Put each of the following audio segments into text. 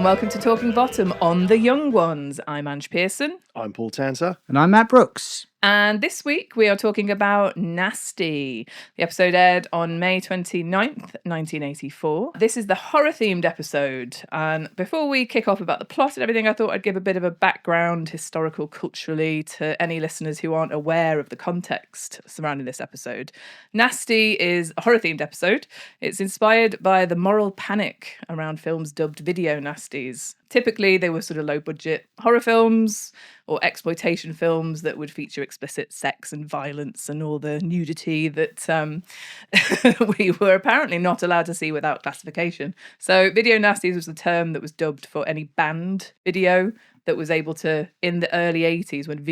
and welcome to Talking Bottom on The Young Ones. I'm Ange Pearson. I'm Paul Tanter. And I'm Matt Brooks. And this week we are talking about Nasty. The episode aired on May 29th, 1984. This is the horror-themed episode. And before we kick off about the plot and everything, I thought I'd give a bit of a background, historical, culturally, to any listeners who aren't aware of the context surrounding this episode. Nasty is a horror-themed episode. It's inspired by the moral panic around films dubbed video nasties. Typically, they were sort of low-budget horror films or exploitation films that would feature explicit sex and violence and all the nudity that we were apparently not allowed to see without classification. So video nasties was the term that was dubbed for any banned video that was able to, in the early 80s when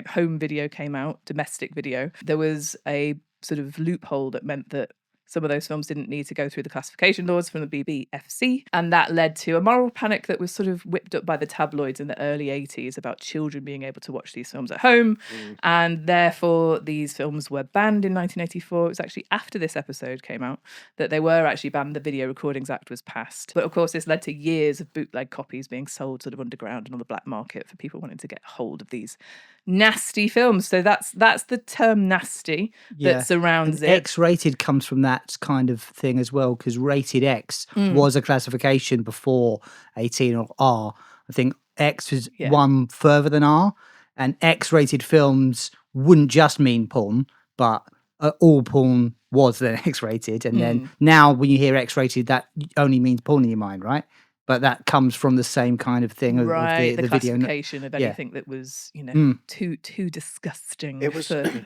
home video came out, domestic video, there was a sort of loophole that meant that some of those films didn't need to go through the classification laws from the BBFC. And that led to a moral panic that was sort of whipped up by the tabloids in the early 80s about children being able to watch these films at home. And therefore, these films were banned in 1984. It was actually after this episode came out that they were actually banned. The Video Recordings Act was passed. But of course, this led to years of bootleg copies being sold sort of underground and on the black market for people wanting to get hold of these nasty films. So that's the term nasty that surrounds it. X-rated comes from that kind of thing as well, because rated X was a classification before 18 or R. I think X was one further than R, and X-rated films wouldn't just mean porn, but all porn was then X-rated. And then now when you hear X-rated, that only means porn in your mind, right? But that comes from the same kind of thing of the classification of anything that was, too disgusting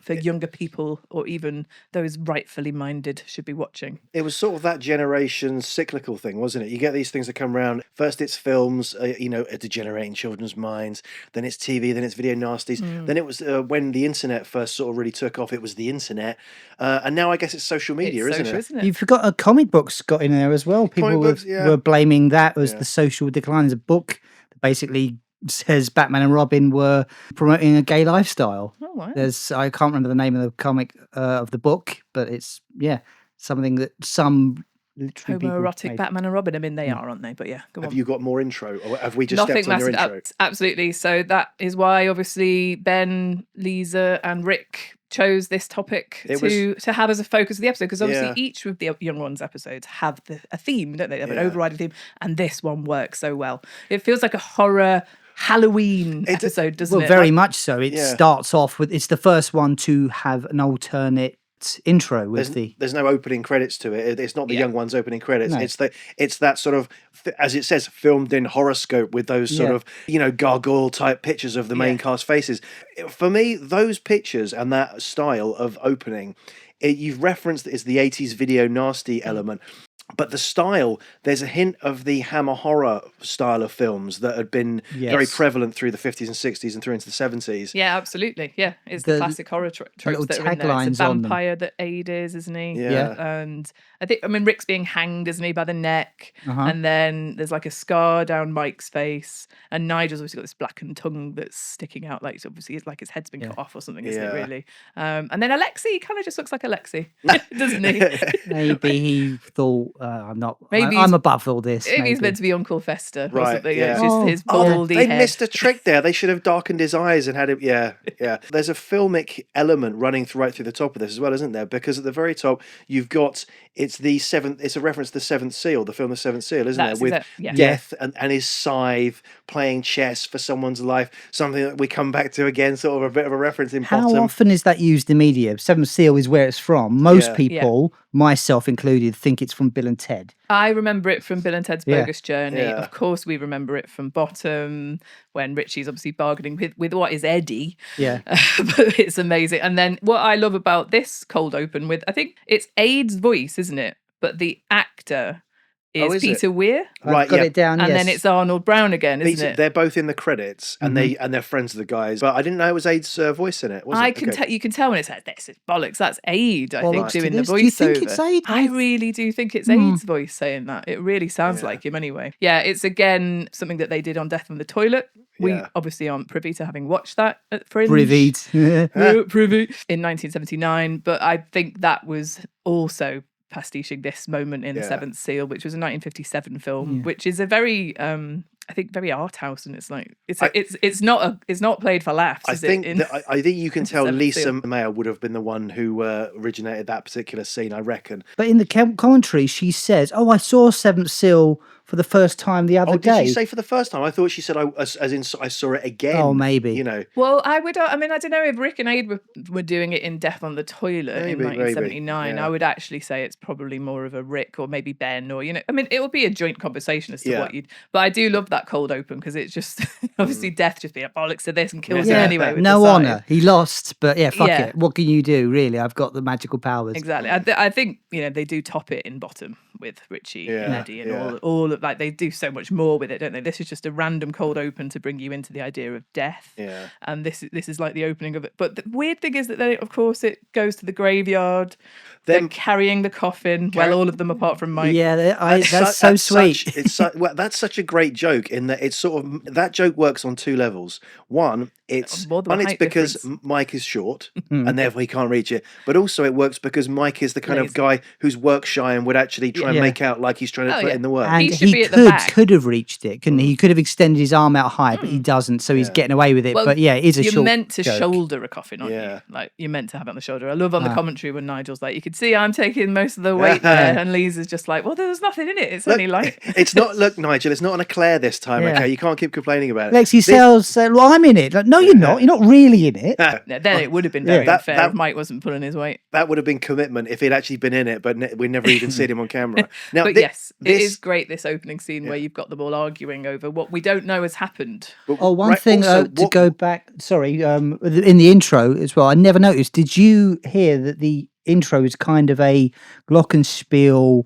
for younger people or even those rightfully minded should be watching. It was sort of that generation's cyclical thing, wasn't it? You get these things that come around. First it's films, degenerating children's minds. Then it's TV, then it's video nasties. Then it was when the internet first sort of really took off, it was the internet. And now I guess it's social media, isn't it? You forgot comic books got in there as well. People were blaming that as the social decline. There's a book that basically says Batman and Robin were promoting a gay lifestyle. Oh, wow. I can't remember the name of the comic of the book, but it's something that some literally homoerotic Batman and Robin. I mean, they are, aren't they? But yeah, go on. Have you got more intro, or have we just stepped on your intro? Absolutely. So that is why, obviously, Ben, Lisa, and Wrick chose this topic to have as a focus of the episode, because obviously each of the Young Ones episodes have a theme, don't they? They have an overriding theme, and this one works so well. It feels like a horror Halloween episode, doesn't it? Well, very much so. It starts off with, it's the first one to have an alternate intro with there's no opening credits to it. It's not the Young Ones opening credits. No. It's that sort of, as it says, filmed in horoscope with those sort of gargoyle type pictures of the main cast faces. For me, those pictures and that style of opening, you've referenced is the 80s video nasty element. But the style, there's a hint of the Hammer horror style of films that had been very prevalent through the 50s and 60s and through into the 70s. Yeah, absolutely. Yeah, it's the classic horror tropes that are in there. It's a vampire that Aid is, isn't he? Yeah. And Rick's being hanged, isn't he, by the neck? And then there's like a scar down Mike's face. And Nigel's obviously got this blackened tongue that's sticking out, like obviously it's like his head's been cut off or something, isn't it, really? And then Alexi kind of just looks like Alexi, doesn't he? Maybe he thought, I'm above all this. Maybe he's meant to be Uncle Fester or something. Yeah. It's just his baldy They head. missed a trick there. They should have darkened his eyes and had him. Yeah. There's a filmic element running right through the top of this as well, isn't there? Because at the very top, you've got it's a reference to the Seventh Seal, the film The Seventh Seal, isn't it? With Death and his scythe playing chess for someone's life. Something that we come back to again, sort of a bit of a reference in Bottom. How often is that used in media? Seventh Seal is where it's from. Most people, myself included, think it's from Bill and Ted. I remember it from Bill and Ted's Bogus Journey. Yeah. Of course, we remember it from Bottom, when Richie's obviously bargaining with what is Eddie. Yeah. But it's amazing. And then what I love about this cold open with, I think it's Aid's voice, isn't it? But the actor is Peter Weir. Right, got it down. And then it's Arnold Brown again, isn't it? They're both in the credits, and they're friends of the guys. But I didn't know it was Aid's voice in it. You can tell when it's like, this is bollocks. That's Aid, I think, doing the voiceover. Do you think it's Aid? I really do think it's Aid's voice saying that. It really sounds like him anyway. Yeah, it's again something that they did on Death on the Toilet. We obviously aren't privy to having watched that at Fringe. Privy in 1979, but I think that was also pastiching this moment in The Seventh Seal, which was a 1957 film, which is a very I think very art house, and it's like it's not played for laughs. I think you can tell Seventh Lisa Seal. Mayer would have been the one who originated that particular scene, I reckon. But in the commentary, she says, "Oh, I saw Seventh Seal for the first time the other day." Did she say for the first time? I thought she said I saw it again. Oh, maybe. You know. Well, I mean, I don't know if Wrick and Ade were doing it in Death on the Toilet in 1979. yeah. I would actually say it's probably more of a Wrick or maybe Ben, or I mean, it would be a joint conversation as to what you'd. But I do love that cold open because it's just obviously Death just being a bollocks to this and kills him anyway. With no the honour. He lost, but fuck it. What can you do, really? I've got the magical powers. Exactly. I think they do top it in bottom with Richie and Eddie and all of, like, they do so much more with it, don't they? This is just a random cold open to bring you into the idea of death. Yeah. And this is like the opening of it. But the weird thing is that then, of course, it goes to the graveyard. They're carrying the coffin. Well, all of them apart from Mike. Yeah, that's so sweet. That's such a great joke in that it's sort of that joke works on two levels. One, it's because Mike is short and therefore he can't reach it. But also it works because Mike is the kind of guy who's work shy and would actually try and make out like he's trying to put in the work. And he could have reached it, couldn't he? He could have extended his arm out high, but he doesn't, so he's getting away with it. Well, but it is a you're short meant to joke. shoulder a coffin, aren't you? Like, you're meant to have it on the shoulder. I love on the commentary when Nigel's like, you can see I'm taking most of the weight there, and Lisa's just like, well, there's nothing in it. It's only like look, Nigel, it's not an eclair this time, okay? You can't keep complaining about it. Lexi said, well, I'm in it. Like, no, you're not. You're not really in it. Then it would have been very unfair if Mike wasn't pulling his weight. That would have been commitment if he'd actually been in it, but we never even seen him on camera. Now, but yes, it is great, this opening scene where you've got them all arguing over what we don't know has happened. One thing to go back, sorry, in the intro as well, I never noticed. Did you hear that the intro is kind of a glockenspiel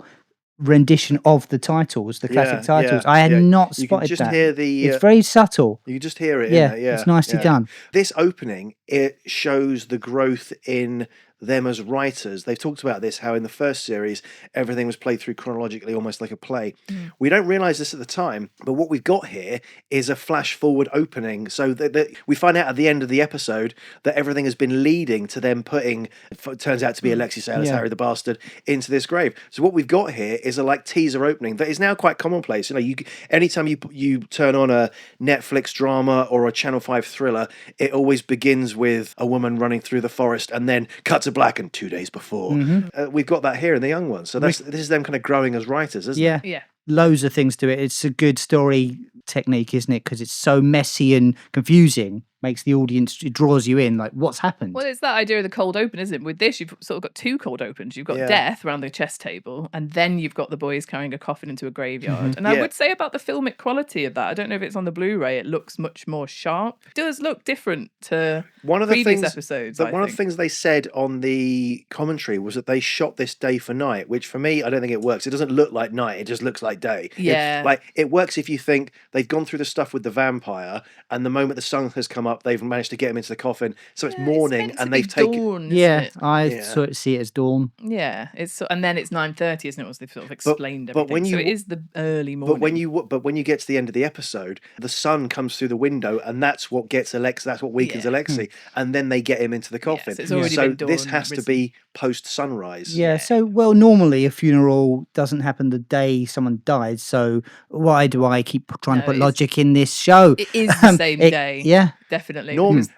rendition of the titles, the classic titles? I had not spotted you can just that. Hear the, it's very subtle. You can just hear it. Yeah, it's nicely done. This opening, it shows the growth in them as writers. They've talked about this, how in the first series everything was played through chronologically, almost like a play. We don't realise this at the time, but what we've got here is a flash forward opening, so that we find out at the end of the episode that everything has been leading to them putting, turns out to be Alexis Saylor's Harry the Bastard, into this grave. So what we've got here is a teaser opening that is now quite commonplace. Anytime you turn on a Netflix drama or a Channel 5 thriller, it always begins with a woman running through the forest and then cuts a black and 2 days before. We've got that here in the young ones. So this is them kind of growing as writers, isn't it? Yeah. Loads of things to it. It's a good story technique, isn't it? Because it's so messy and confusing. Makes the audience, it draws you in, like, what's happened? Well, it's that idea of the cold open, isn't it? With this, you've sort of got two cold opens. You've got death around the chess table, and then you've got the boys carrying a coffin into a graveyard. And I would say about the filmic quality of that, I don't know if it's on the Blu-ray, it looks much more sharp. It does look different to previous episodes. But one of the things they said on the commentary was that they shot this day for night, which for me, I don't think it works. It doesn't look like night, it just looks like day. Yeah. It works if you think they've gone through the stuff with the vampire, and the moment the sun has come up, they've managed to get him into the coffin, so it's morning, and they've taken dawn, I sort of see it as dawn. Yeah, and then it's 9:30, isn't it? Once they've sort of explained everything. So it is the early morning. But when you get to the end of the episode, the sun comes through the window, and that's what gets Alexi. That's what weakens Alexi, and then they get him into the coffin. So it's already been dawn, this has to be post sunrise. Yeah. So normally a funeral doesn't happen the day someone died. So why do I keep trying to put logic in this show? It is the same day. Yeah. Definitely.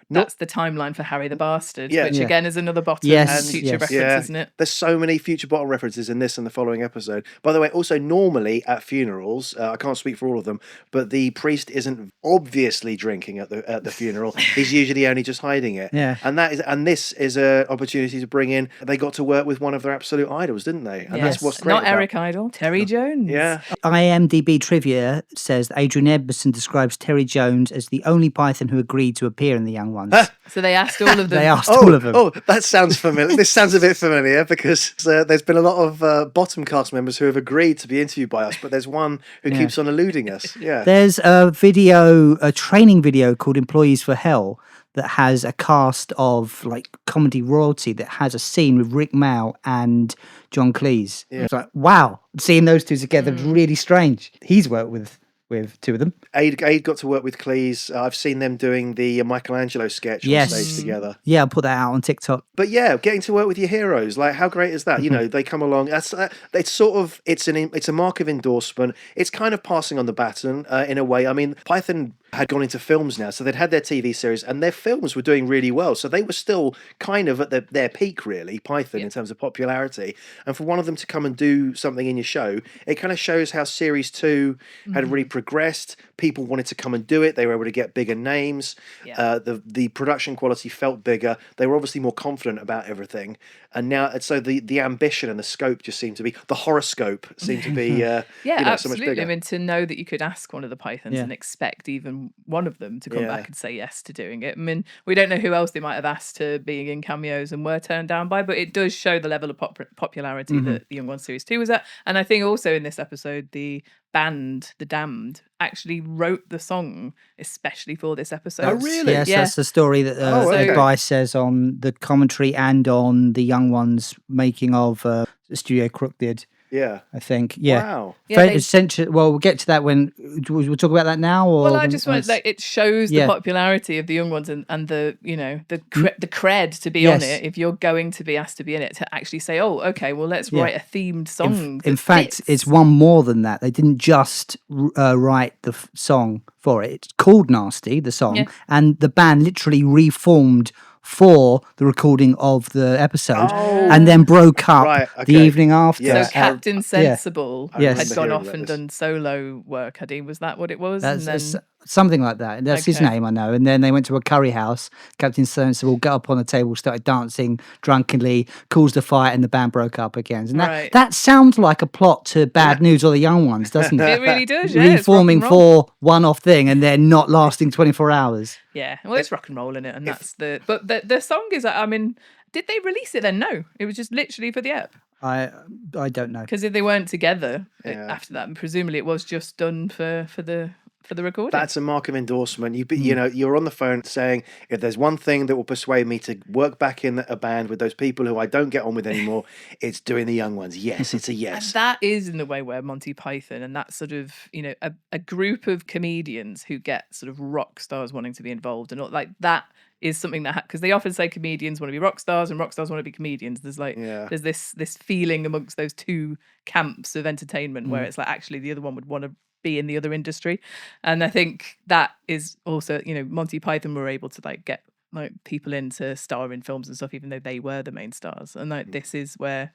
That's the timeline for Harry the Bastard, which again is another bottom future reference, isn't it? There's so many future bottom references in this and the following episode. By the way, also normally at funerals, I can't speak for all of them, but the priest isn't obviously drinking at the funeral. He's usually only just hiding it. Yeah. And this is an opportunity to bring in. They got to work with one of their absolute idols, didn't they? And that's what's great. Not Eric Idle, Terry Jones. Yeah. IMDb trivia says that Adrian Edmondson describes Terry Jones as the only Python who agreed to appear in The Young Ones. So they asked all of them. all of them. Oh, that sounds familiar. This sounds a bit familiar because there's been a lot of bottom cast members who have agreed to be interviewed by us, but there's one who keeps on eluding us. Yeah. There's a training video called Employees for Hell that has a cast of comedy royalty that has a scene with Rick Mao and John Cleese. Yeah. It's like, wow, seeing those two together is really strange. He's worked with with two of them. Aid got to work with Cleese. I've seen them doing the Michelangelo sketch on stage together. Yeah, I'll put that out on TikTok. But yeah, getting to work with your heroes, like how great is that? You know, they come along. It's sort of it's a mark of endorsement. It's kind of passing on the baton in a way. I mean, Python had gone into films now, so they'd had their TV series and their films were doing really well. So they were still kind of at their peak, really, Python, in terms of popularity. And for one of them to come and do something in your show, it kind of shows how Series 2 had really progressed. People wanted to come and do it. They were able to get bigger names. The production quality felt bigger. They were obviously more confident about everything. And now, so the ambition and the scope just seemed to be, the horoscope seemed to be absolutely. so much bigger. I mean, to know that you could ask one of the Pythons and expect even one of them to come back and say yes to doing it. I mean, we don't know who else they might have asked to be in cameos and were turned down by, but it does show the level of popularity that the Young Ones Series 2 was at. And I think also in this episode, the band, The Damned, actually wrote the song especially for this episode. Oh, really? Yes, that's the story that Bryce says on the commentary and on the Young Ones making of Studio Crook did. Yeah, I think. Yeah. Wow. Essentially, well, we'll get to that when we'll talk about that now. Or well, I just want it shows the popularity of the Young Ones and the the cred to be on it. If you're going to be asked to be in it, to actually say, oh, okay, well, let's write a themed song. In fact, it's one more than that. They didn't just write the song for it. It's called Nasty, the song, and the band literally reformed for the recording of the episode and then broke up the evening after. Yeah. So Captain Sensible had gone off and this. done solo work, had he? Was that what it was? That's something like that. That's his name, I know. And then they went to a curry house. Captain Sensible got up on the table, started dancing drunkenly, caused a fight, and the band broke up again. And that sounds like a plot to Bad News or the Young Ones, doesn't it? It really does, Reforming for one-off thing and then not lasting 24 hours. Yeah, well, it's rock and roll in it, and that's the. But the song is, I mean, did they release it then? No, it was just literally for the ep. I don't know, because if they weren't together after that, and presumably it was just done for the recording. That's a mark of endorsement. You're on the phone saying, if there's one thing that will persuade me to work back in a band with those people who I don't get on with anymore, it's doing the Young Ones. Yes, it's a yes. And that is in the way where Monty Python and that sort of, a group of comedians who get sort of rock stars wanting to be involved and all, like that is something that, because they often say comedians want to be rock stars and rock stars want to be comedians. There's there's this feeling amongst those two camps of entertainment where it's like actually the other one would want to be in the other industry. And I think that is also, Monty Python were able to get people in to star in films and stuff, even though they were the main stars. And this is where,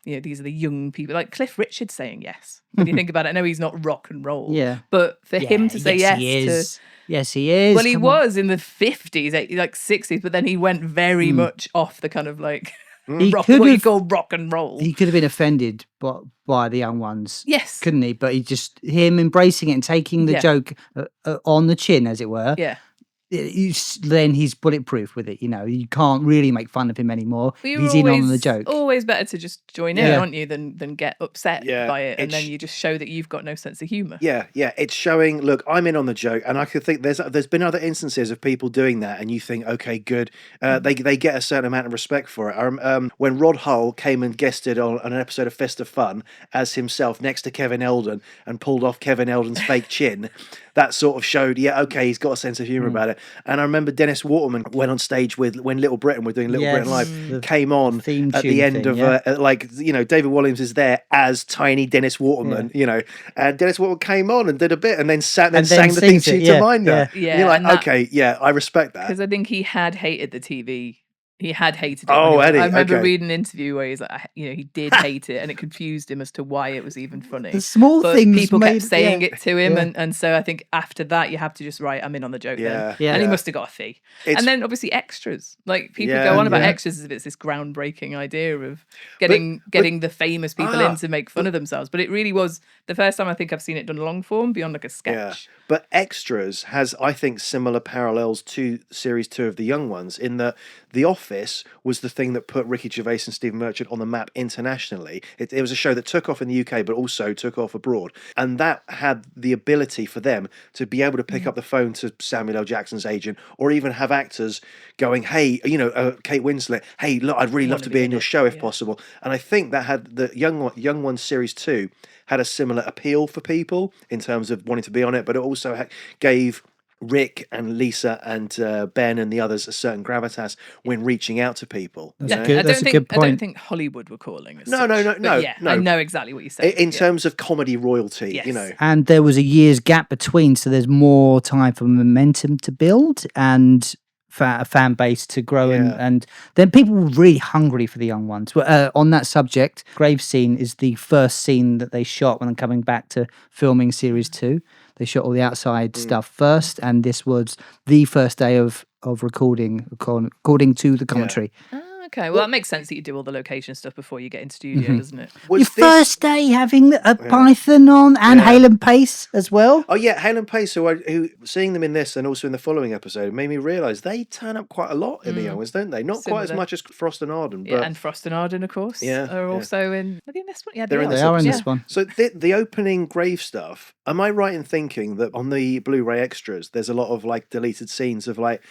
these are the young people, like Cliff Richard saying yes. When you think about it, I know he's not rock and roll, but for him to say yes to... Yes, he is. Well, he was in the 50s, 60s, but then he went very much off the kind of what you call rock and roll. He could have been offended by the Young Ones. Yes. Couldn't he? But him embracing it and taking the joke on the chin, as it were. Yeah. Then he's bulletproof with it. You can't really make fun of him anymore. He's in on the joke. Always better to just join in, aren't you, than get upset by it, and then you just show that you've got no sense of humour. Yeah, it's showing. Look, I'm in on the joke, and I could think there's been other instances of people doing that, and you think, okay, good. They get a certain amount of respect for it. When Rod Hull came and guested on an episode of Fist of Fun as himself next to Kevin Eldon and pulled off Kevin Eldon's fake chin. That sort of showed, he's got a sense of humour about it. And I remember Dennis Waterman went on stage when Little Britain were doing Little Britain Live, came on at the end of, David Walliams is there as tiny Dennis Waterman, and Dennis Waterman came on and did a bit and then sang the theme tune to Minder. Yeah. You're like, I respect that. Because I think he had hated the TV. He had hated it. Oh, Eddie. I remember reading an interview where he's like, he did hate it, and it confused him as to why it was even funny. The small things people kept saying it to him, and so I think after that you have to just write, I'm in on the joke. Yeah. And he must have got a fee. And then obviously extras. Like people go on about extras as if it's this groundbreaking idea of getting the famous people in to make fun of themselves. But it really was the first time I think I've seen it done long form beyond like a sketch. But Extras has, I think, similar parallels to Series 2 of The Young Ones, in that The Office was the thing that put Ricky Gervais and Stephen Merchant on the map internationally. It was a show that took off in the UK, but also took off abroad. And that had the ability for them to be able to pick up the phone to Samuel L. Jackson's agent, or even have actors going, hey, Kate Winslet, hey, look, I'd really love to be in your show if possible. And I think that had the Young Ones Series 2 had a similar appeal for people in terms of wanting to be on it, but it also gave Wrick and Lisa and Ben and the others a certain gravitas when reaching out to people. That's a good point. I don't think Hollywood were calling us. No. I know exactly what you're saying. In terms of comedy royalty, yes. And there was a year's gap between, so there's more time for momentum to build and a fan base to grow, and then people were really hungry for the young ones. On that subject, grave scene is the first scene that they shot when coming back to filming Series 2. They shot all the outside stuff first, and this was the first day of recording, according to the commentary. Okay, well, that makes sense that you do all the location stuff before you get in studio, doesn't it? Your first day having a Python on and Halen Pace as well. Oh yeah, Halen Pace, who seeing them in this and also in the following episode made me realise they turn up quite a lot in the Young Ones, don't they? Not quite as much as Frost and Arden. But... Yeah, and Frost and Arden, of course, are also in. Are they in this one? Yeah, they are in this one. So the opening grave stuff. Am I right in thinking that on the Blu-ray extras, there's a lot of like deleted scenes of like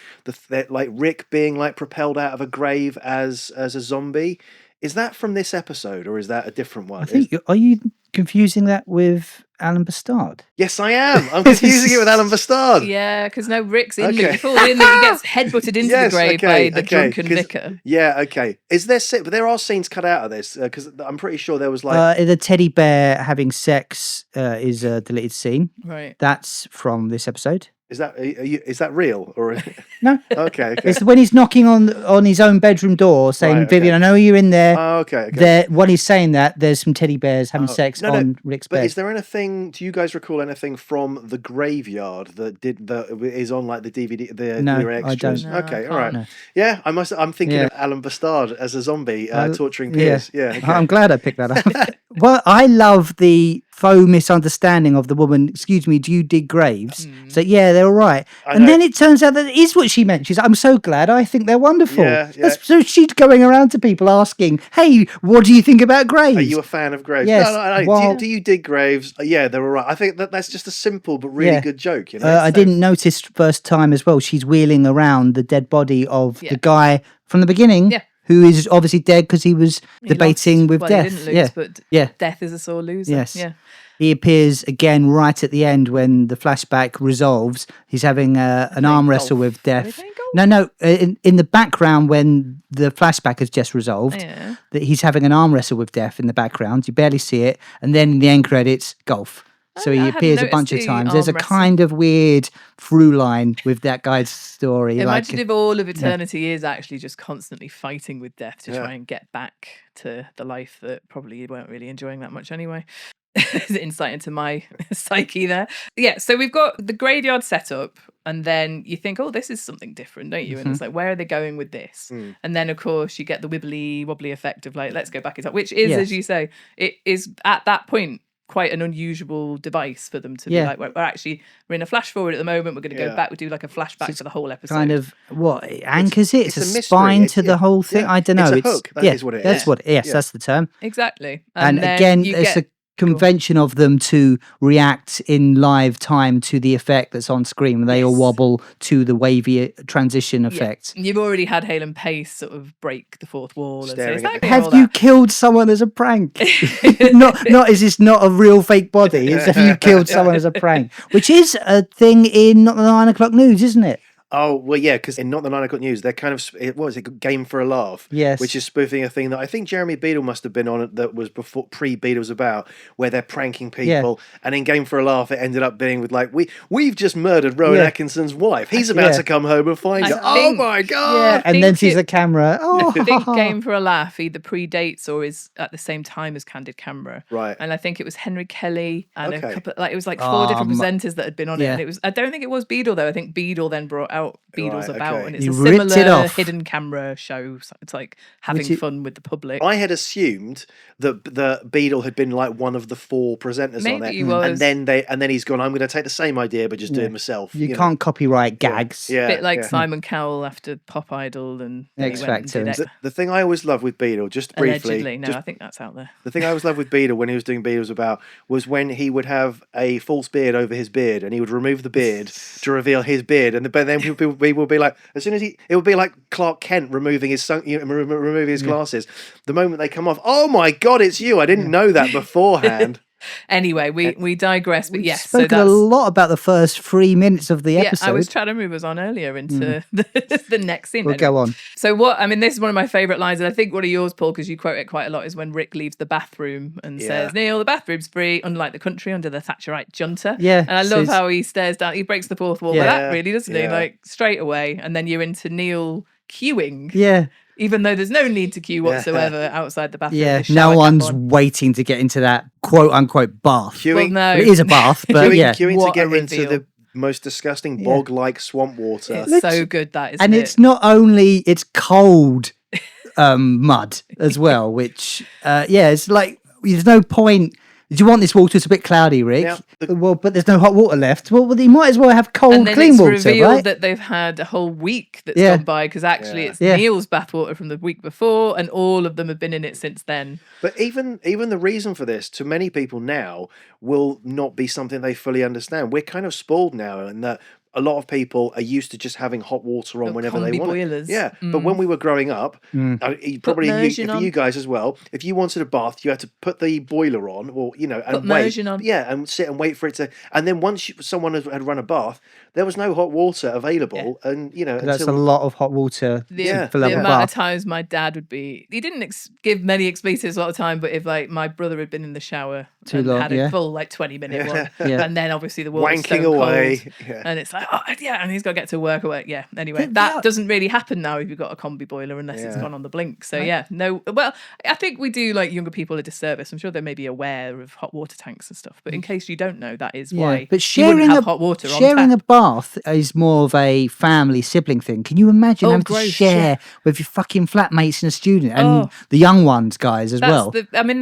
like Rick being like propelled out of a grave as a zombie? Is that from this episode, or is that a different one? I think are you confusing that with Alan Bastard? Yes, I am. I'm confusing it with Alan Bastard. Yeah, because no, Rick's in Luke. He falls in there, he gets headbutted into the grave by the drunken vicar. Yeah, okay. Is there? But there are scenes cut out of this because I'm pretty sure there was like the teddy bear having sex is a deleted scene. Right. That's from this episode. Is that real or no? Okay. It's when he's knocking on his own bedroom door, saying, "Vivian, I know you're in there." Oh, okay. There, when he's saying that, there's some teddy bears having sex on Rick's bed. But is there anything? Do you guys recall anything from the graveyard that is on like the DVD, the Blu-ray extras? I don't. Okay, all right. Yeah, I'm thinking of Alan Bastard as a zombie torturing Piers. Yeah. Okay. I'm glad I picked that up. Well, I love the faux misunderstanding of the woman. Excuse me, do you dig graves? So yeah, they're all right. And then it turns out that it is what she meant. She's like, I'm so glad. I think they're wonderful. Yeah. So she's going around to people asking, hey, what do you think about graves? Are you a fan of graves? Yes. No. Well, do you dig graves? Yeah, they're all right. I think that's just a simple but really good joke. You know, I didn't notice first time as well. She's wheeling around the dead body of the guy from the beginning. Yeah. Who is obviously dead because he was debating with death. He didn't lose, but death is a sore loser. Yes. Yeah. He appears again right at the end when the flashback resolves. He's having an arm wrestle with death. No. In the background when the flashback has just resolved, that he's having an arm wrestle with death in the background. You barely see it, and then in the end credits, golf. So he appears a bunch of times. There's a kind of weird through line with that guy's story. Imagine if all of eternity is actually just constantly fighting with death to try and get back to the life that probably you weren't really enjoying that much anyway. Insight into my psyche there. Yeah, so we've got the graveyard setup, and then you think, oh, this is something different, don't you? And it's like, where are they going with this? And then, of course, you get the wibbly wobbly effect of like, let's go back in time, which is, as you say, it is at that point quite an unusual device for them to be like, we're in a flash forward at the moment, we're going to go back, we do like a flashback to the whole episode. Kind of what anchors it? It's a spine to the whole thing. I don't know. It's a hook. That is what it is. That's the term. Exactly. And again, it's a convention of them to react in live time to the effect that's on screen. They all wobble to the wavy transition effect. You've already had Halen Pace sort of break the fourth wall. And say, have you killed someone as a prank? not is this not a real fake body? It's have you killed someone as a prank? Which is a thing in Not the 9 o'clock news, isn't it? Oh, well, yeah, because in Not the 9 o'clock news, they're kind of, what was it, Game for a Laugh? Yes. Which is spoofing a thing that I think Jeremy Beadle must have been on it that was before pre-Beadle's about, where they're pranking people. Yeah. And in Game for a Laugh, it ended up being with like, we've just murdered Rowan Atkinson's wife. He's about to come home and find her. Oh my God. Yeah. And then sees the camera. Oh, I think Game for a Laugh either predates or is at the same time as Candid Camera. Right. And I think it was Henry Kelly and a couple, like it was like 4 different presenters that had been on it. And it was, I don't think it was Beadle though. I think Beadle then brought out Beadle's Right, about, okay. and it's You a ripped it similar off. hidden camera show. So it's like having fun with the public. I had assumed that the Beadle had been like one of the 4 presenters on Maybe it, he was. and then he's gone, I'm going to take the same idea but just do it myself. You can't copyright gags. Yeah, bit like Simon Cowell after Pop Idol and then X he went and Factor did and X. The thing I always loved with Beadle, just briefly, Allegedly, no, I think that's out there. the thing I always loved with Beadle when he was doing Beadles about was when he would have a false beard over his beard and he would remove the beard to reveal his beard, but then people would be like, as soon as it would be like Clark Kent removing his removing his glasses. The moment they come off, oh my God, it's you! I didn't know that beforehand. Anyway, we digress, but yes, so Spoken that's a lot about the first 3 minutes of the episode. I was trying to move us on earlier into the next scene. We'll go on. So this is one of my favourite lines, and I think one of yours, Paul, because you quote it quite a lot, is when Wrick leaves the bathroom and says, Neil, the bathroom's free, unlike the country under the Thatcherite junta. Yeah. And I love how he stares down, he breaks the fourth wall with that, really, doesn't he? Yeah. Like, straight away. And then you're into Neil queuing. Yeah. Even though there's no need to queue whatsoever outside the bathroom. Yeah, with the no shower cap one's on. waiting to get into that quote unquote bath. Queuing, Well, no. It is a bath, but queuing What to a get into reveal. the most disgusting bog-like swamp water. It's so good, that, isn't and it? it's not only it's cold mud as well, which it's like there's no point. Do you want this water? It's a bit cloudy, Rick. Yeah, well, but there's no hot water left. Well, you might as well have cold, and then clean it's water, revealed right? that they've had a whole week that's gone by because actually it's Neil's bathwater from the week before, and all of them have been in it since then. But even the reason for this, to many people now, will not be something they fully understand. We're kind of spoiled now, and that a lot of people are used to just having hot water on whenever they combi want boilers. it. Yeah, but when we were growing up, probably immersion for on. you guys as well, if you wanted a bath, you had to put the boiler on, or and Put wait. immersion on. Yeah, and sit and wait for it to. And then once someone had run a bath, there was no hot water available, and That's until a lot of hot water The to fill up a amount bath. of times my dad would be, he didn't give many expletives a lot of time, but if like my brother had been in the shower Too and long, had a full like 20-minute one, and then obviously the water's wanking stone away. cold, Yeah. and it's like, and he's got to get to work or work. Yeah. Anyway, that doesn't really happen now if you've got a combi boiler unless it's gone on the blink. So no. Well, I think we do like younger people a disservice. I'm sure they may be aware of hot water tanks and stuff, but in case you don't know, that is why. But you wouldn't sharing have hot water on sharing tap. a bath is more of a family sibling thing. Can you imagine having to gross, share with your fucking flatmates and a student and the young ones, guys, as well? I mean,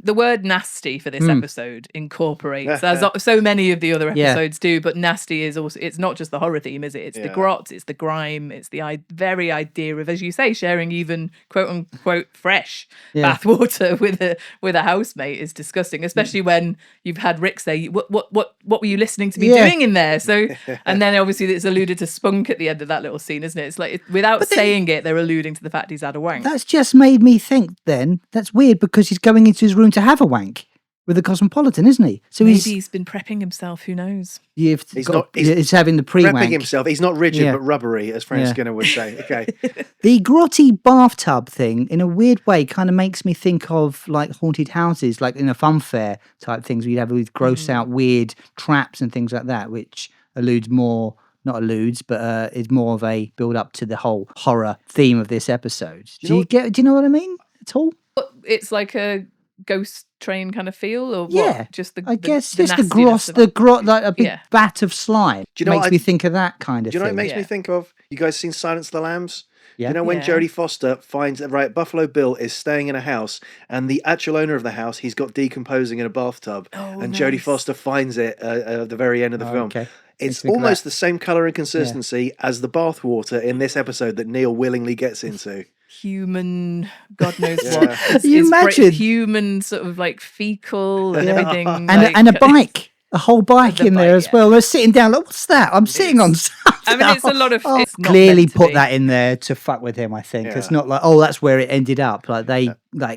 the word nasty for this episode incorporates, as so many of the other episodes do, but nasty is also, it's not just the horror theme, is it? It's the grot, it's the grime, it's the very idea of, as you say, sharing even quote unquote fresh bathwater with a housemate is disgusting, especially when you've had Rick say, what were you listening to me doing in there? So, and then obviously it's alluded to spunk at the end of that little scene, isn't it? It's like, without saying it, they're alluding to the fact he's had a wank. That's just made me think then, that's weird because he's going into his room to have a wank with the Cosmopolitan, isn't he? So maybe he's been prepping himself, who knows? He's having the pre-wank. Prepping himself. He's not rigid but rubbery, as Frank Skinner would say. Okay. The grotty bathtub thing, in a weird way, kind of makes me think of like haunted houses, like in a fun fair type things where you'd have these gross out weird traps and things like that, which alludes more, not alludes, but is more of a build up to the whole horror theme of this episode. Do you know what I mean at all? It's like a ghost train kind of feel, or what? Yeah, just the I guess the just the nastiness of it. grot, like a big vat of slime. Do you know makes me think of that kind of Do you know what thing. it makes me think of? You guys seen Silence of the Lambs? Yeah. You know when Yeah. Jodie Foster finds Buffalo Bill is staying in a house, and the actual owner of the house he's got decomposing in a bathtub, and Jodie nice. Foster finds it at the very end of the film. Okay. It's Makes me think of almost that. the same color and consistency as the bathwater in this episode that Neil willingly gets into. Human, God knows Yeah. what. It's, You it's imagine? human, sort of like fecal and everything, And a bike. A whole bike in there as well. They're sitting down like, what's that? I'm sitting on something. I mean, it's a lot of. Oh, it's not clearly meant to put be. that in there to fuck with him, I think. Yeah. It's not like, oh, that's where it ended up. Like they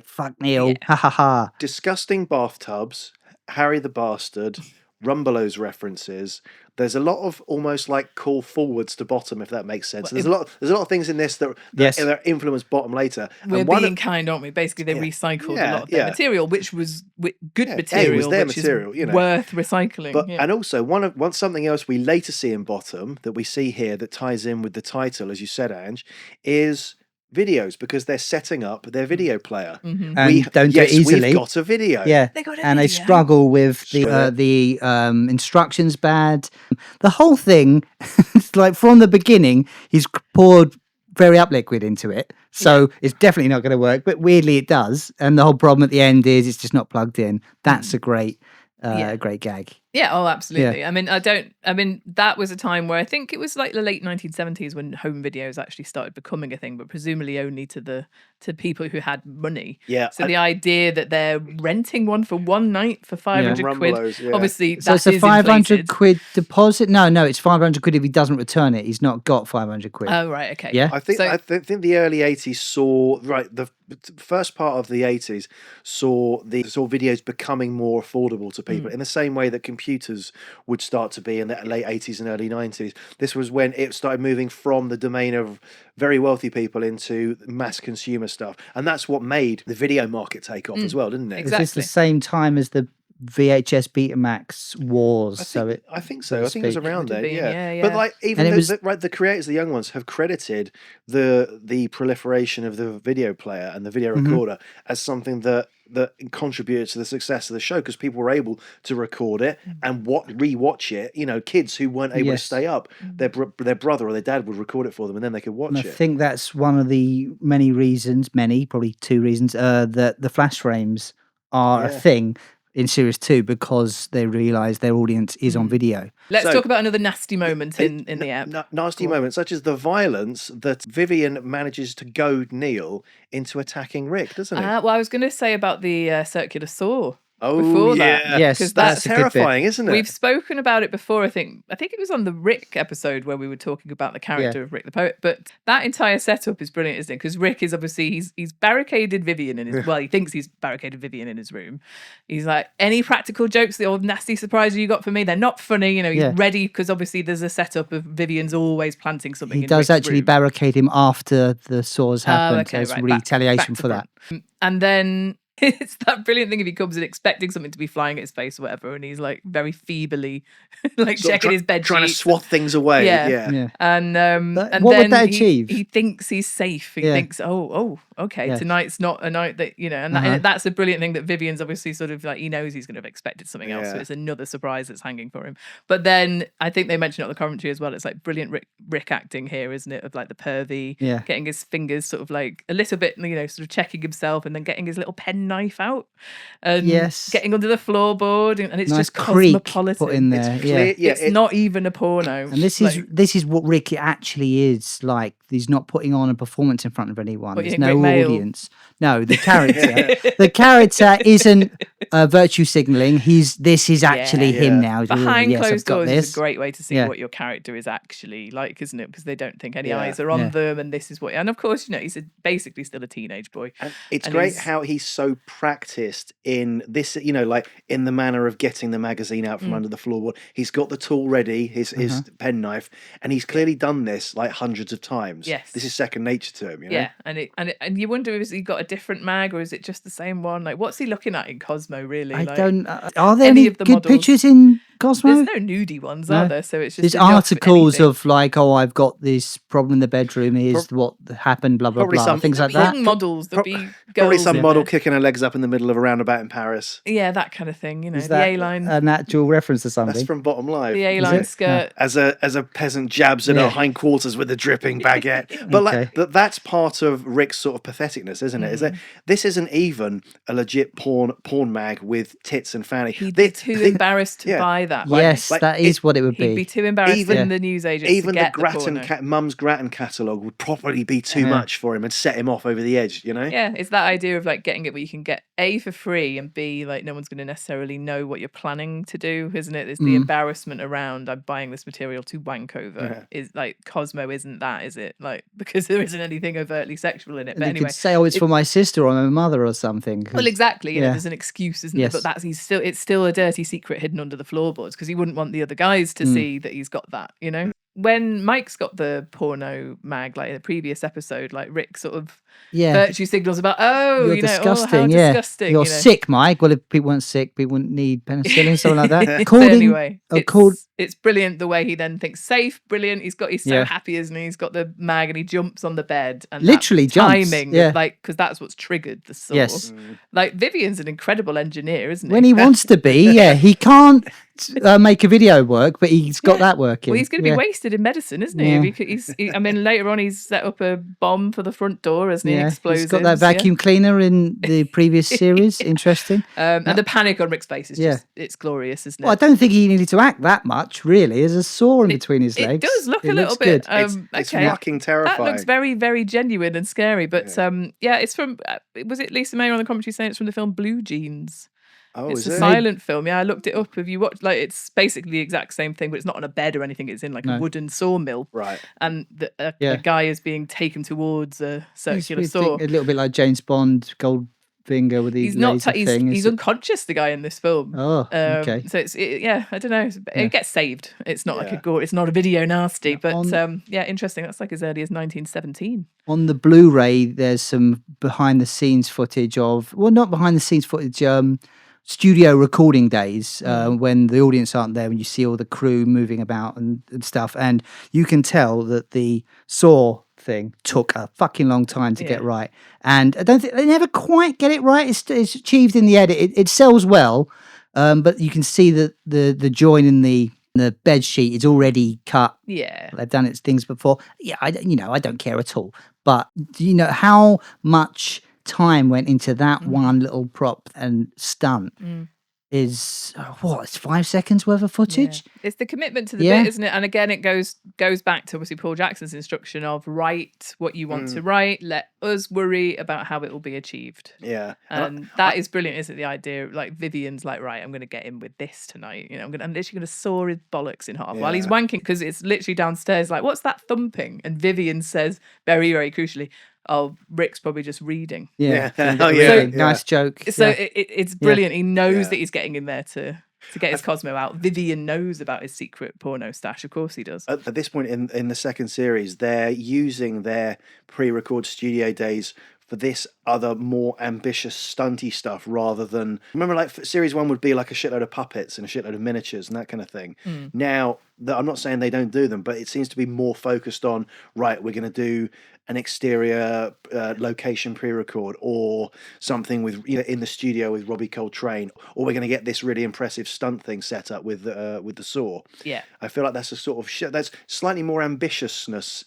fuck Neil. Ha ha ha. Disgusting bathtubs, Harry the Bastard, Rumbelows references. There's a lot of almost like call forwards to bottom, if that makes sense. There's a lot of things in this that influence bottom later. We're And being kind, aren't we? Basically, they recycled a lot of their material, which was good material. it was their which material, is worth recycling. But and also something else we later see in bottom that we see here that ties in with the title, as you said, Ange, is videos because they're setting up their video player. And don't do it easily. We've got a video. Yeah, They got a and they video. struggle with the instructions bad. The whole thing, it's like from the beginning, he's poured very up liquid into it, so it's definitely not going to work. But weirdly, it does. And the whole problem at the end is it's just not plugged in. That's a great gag. Yeah, oh, absolutely. Yeah. I mean, that was a time where I think it was like the late 1970s when home videos actually started becoming a thing, but presumably only to people who had money. Yeah. So the idea that they're renting one for one night for 500 quid, obviously so it's a 500 quid deposit. No, it's 500 quid if he doesn't return it. He's not got 500 quid. Oh, right, okay. Yeah. I think the early 80s saw the first part of the 80s saw videos becoming more affordable to people in the same way that computers would start to be in the late 80s and early 90s. This was when it started moving from the domain of very wealthy people into mass consumer stuff, and that's what made the video market take off as well, didn't it? Exactly. Is this the same time as the VHS Betamax wars? I think so. I think it was around then. Yeah. But like even the creators, the young ones, have credited the proliferation of the video player and the video recorder as something that contributed to the success of the show, because people were able to record it and rewatch it. You know, kids who weren't able to stay up, their brother or their dad would record it for them, and then they could watch it. I think that's one of the many reasons, probably two reasons, that the flash frames are a thing in series 2, because they realise their audience is on video. Let's talk about another nasty moment in the app. Nasty moments, such as the violence that Vivian manages to goad Neil into attacking Wrick, doesn't he? Well, I was going to say about the circular saw. Oh, before yeah. that. Yes, because that's terrifying, isn't it? We've spoken about it before. I think it was on the Wrick episode where we were talking about the character of Wrick the poet. But that entire setup is brilliant, isn't it? Because Wrick is obviously he's barricaded Vivian in his he thinks he's barricaded Vivian in his room. He's like, any practical jokes, the old nasty surprise you got for me, they're not funny. You know, he's ready, because obviously there's a setup of Vivian's always planting something. He does actually room. Barricade him after the saws happened. So it's retaliation for that. And then it's that brilliant thing if he comes in expecting something to be flying at his face or whatever, and he's like very feebly like checking his bed trying sheets. to swat things away. Yeah. And what then would that achieve? He thinks he's safe. He thinks, okay, tonight's not a night that, you know, and that's a brilliant thing that Vivian's obviously sort of like, he knows he's going to have expected something else, so it's another surprise that's hanging for him. But then I think they mentioned it on the commentary as well, it's like brilliant Wrick acting here, isn't it, of like the pervy, getting his fingers sort of like a little bit, you know, sort of checking himself, and then getting his little pen knife out and getting under the floorboard, and it's just Cosmopolitan put in there. It's not even a porno. And this is what Wrick actually is like. He's not putting on a performance in front of anyone. There's no audience. No, the character isn't virtue signaling. This is actually him now. Behind closed doors is a great way to see what your character is actually like, isn't it? Because they don't think any eyes are on them, and this is what. And of course, you know, he's basically still a teenage boy. And it's great how he's so practiced in this, you know, like in the manner of getting the magazine out from under the floorboard. He's got the tool ready, his penknife, and he's clearly done this like hundreds of times. Yes, this is second nature to him. You know? Yeah, and you wonder, has he got a different mag, or is it just the same one? Like, what's he looking at in Cosmo? Really, I don't. Are there any good pictures in Cosmo? There's no nudie ones, are there? So it's just there's articles of like, I've got this problem in the bedroom. Here's what happened. Blah blah blah. Things like that. Models. There'll be probably girls some model kicking her legs up in the middle of a roundabout in Paris. Yeah, that kind of thing. You know, is the A-line. An actual reference to something. That's from Bottom Live. The A-line skirt. As a peasant jabs at her hindquarters with a dripping baguette. But that's part of Rick's sort of patheticness, isn't it? Is that this isn't even a legit porn mag with tits and fanny. He'd be too embarrassed to buy that. That is what it would be. He'd be too embarrassed in the newsagents. Even to get the Mum's Grattan catalogue would probably be too much for him and set him off over the edge, you know? Yeah, it's that idea of like getting it where you can get A for free and B, like no one's going to necessarily know what you're planning to do, isn't it? It's the embarrassment around I'm buying this material to wank over. Is like Cosmo isn't that, is it? Like, because there isn't anything overtly sexual in it. But anyway, could say, it's for my sister or my mother or something. Well, exactly. You know, there's an excuse, isn't it? But it's still a dirty secret hidden under the floorboards, because he wouldn't want the other guys to see that he's got that, you know? When Mike's got the porno mag, like in the previous episode, like Rick sort of virtue signals about, you're disgusting. how disgusting. You're sick, Mike. Well, if people weren't sick, people wouldn't need penicillin, something like that. So anyway, it's brilliant the way he then thinks safe, brilliant. He's so happy, isn't he? He's got the mag and he jumps on the bed and literally jumps. Timing, because that's what's triggered the saw. Yes. Like Vivian's an incredible engineer, isn't he? When he wants to be, he can't make a video work, but he's got that working. Well, he's going to be wasted in medicine, isn't he? Later on, he's set up a bomb for the front door, hasn't he? Explodes. He's got that vacuum cleaner in the previous series. Interesting. And the panic on Rick's face is it's glorious, isn't it? Well, I don't think he needed to act that much, really. There's a saw in between his legs. It does look a little bit. It's fucking terrifying. That looks very, very genuine and scary. But it's from. Was it Lisa May on the commentary saying it's from the film Blue Jeans? Oh, it's a silent film. Yeah, I looked it up. Have you watched? Like, it's basically the exact same thing, but it's not on a bed or anything. It's in a wooden sawmill. Right. And a guy is being taken towards a circular saw. A little bit like James Bond, Goldfinger with these laser thing. He's unconscious, the guy in this film. Oh, okay. So I don't know. It gets saved. It's not like a gore. It's not a video nasty, but interesting. That's like as early as 1917. On the Blu-ray, there's some behind the scenes footage not behind the scenes footage. Studio recording days when the audience aren't there, when you see all the crew moving about and stuff, and you can tell that the saw thing took a fucking long time to get right, and I don't think they never quite get it right. It's achieved in the edit. It sells well, but you can see that the join in the bed sheet is already cut. Yeah, they've done its things before. Yeah, I don't care at all. But do you know how much time went into that one little prop and stunt? Is it's 5 seconds worth of footage. It's the commitment to the bit, isn't it? And again, it goes back to obviously Paul Jackson's instruction of write what you want to write, let us worry about how it will be achieved. And that is brilliant, isn't it? The idea, like Vivian's like, right, I'm going to get in with this tonight, I'm literally going to saw his bollocks in half while he's wanking, because it's literally downstairs like, what's that thumping? And Vivian says very, very crucially, oh, Rick's probably just reading. Nice joke. So it's brilliant. He knows that he's getting in there to get his Cosmo out. Vivian knows about his secret porno stash. Of course he does. At this point in the second series, they're using their pre-record studio days for this other more ambitious stunty stuff rather than, remember, like series one would be like a shitload of puppets and a shitload of miniatures and that kind of thing. Now, I'm not saying they don't do them, but it seems to be more focused on, right, we're going to do an exterior location pre-record or something with in the studio with Robbie Coltrane, or we're going to get this really impressive stunt thing set up with the saw. Yeah, I feel like that's a sort of that's slightly more ambitiousness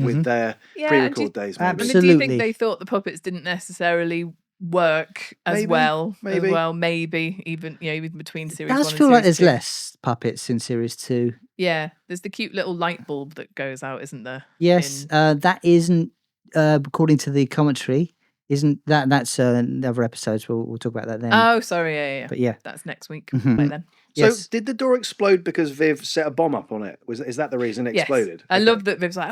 with their pre-record days. Maybe. Absolutely. Do you think they thought the puppets didn't necessarily work as well? Maybe even even between series 1 and series 2. It does feel like there's less puppets in series 2. Yeah, there's the cute little light bulb that goes out, isn't there? Yes, that isn't according to the commentary. Isn't that's other episodes? We'll talk about that then. Oh, sorry, yeah. But that's next week. Right then. So did the door explode because Viv set a bomb up on it? Is that the reason it exploded? I love that Viv's like,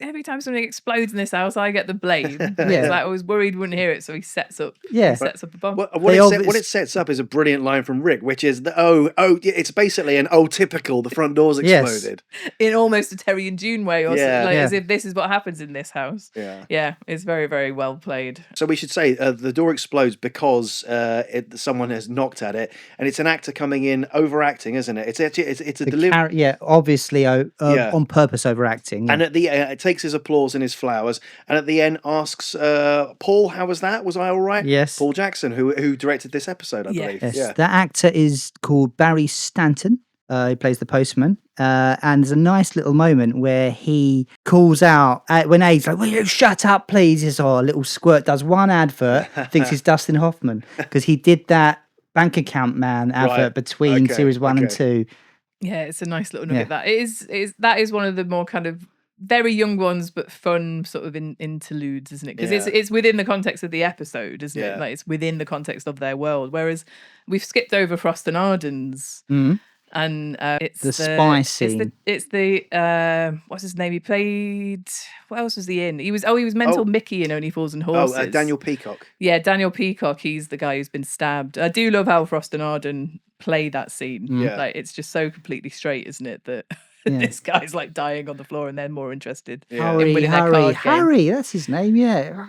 every time something explodes in this house, I get the blame. It's like, I was worried we wouldn't hear it, so he sets up a bomb. What it sets up is a brilliant line from Wrick, which is, it's basically typical, the front door's exploded. In almost a Terry and June way, as if this is what happens in this house. Yeah, it's very, very well played. So we should say the door explodes because someone has knocked at it, and it's an actor coming in overacting, isn't it? It's a delivery. Obviously on purpose overacting. And at the end, it takes his applause and his flowers, and at the end asks Paul, "How was that? Was I all right?" Yes. Paul Jackson, who directed this episode, I believe. Yes. Yeah. That actor is called Barry Stanton. He plays the postman, and there's a nice little moment where he calls out when Abe's like, "Will you shut up, please?" He's a little squirt does one advert, thinks he's Dustin Hoffman because he did that bank account man advert between series 1 and 2. Yeah, it's a nice little nugget. That that is one of the more kind of very young ones, but fun sort of interludes, isn't it? Because it's within the context of the episode, isn't it? Like it's within the context of their world. Whereas we've skipped over Frost and Arden's. And it's the spy scene. It's the what's his name? He played. What else was he in? He was Mental Mickey in Only Fools and Horses. Daniel Peacock. Yeah, Daniel Peacock. He's the guy who's been stabbed. I do love how Frost and Arden play that scene. Yeah, like it's just so completely straight, isn't it? That This guy's like dying on the floor, and they're more interested Yeah. in winning their card game. Harry, that's his name, yeah.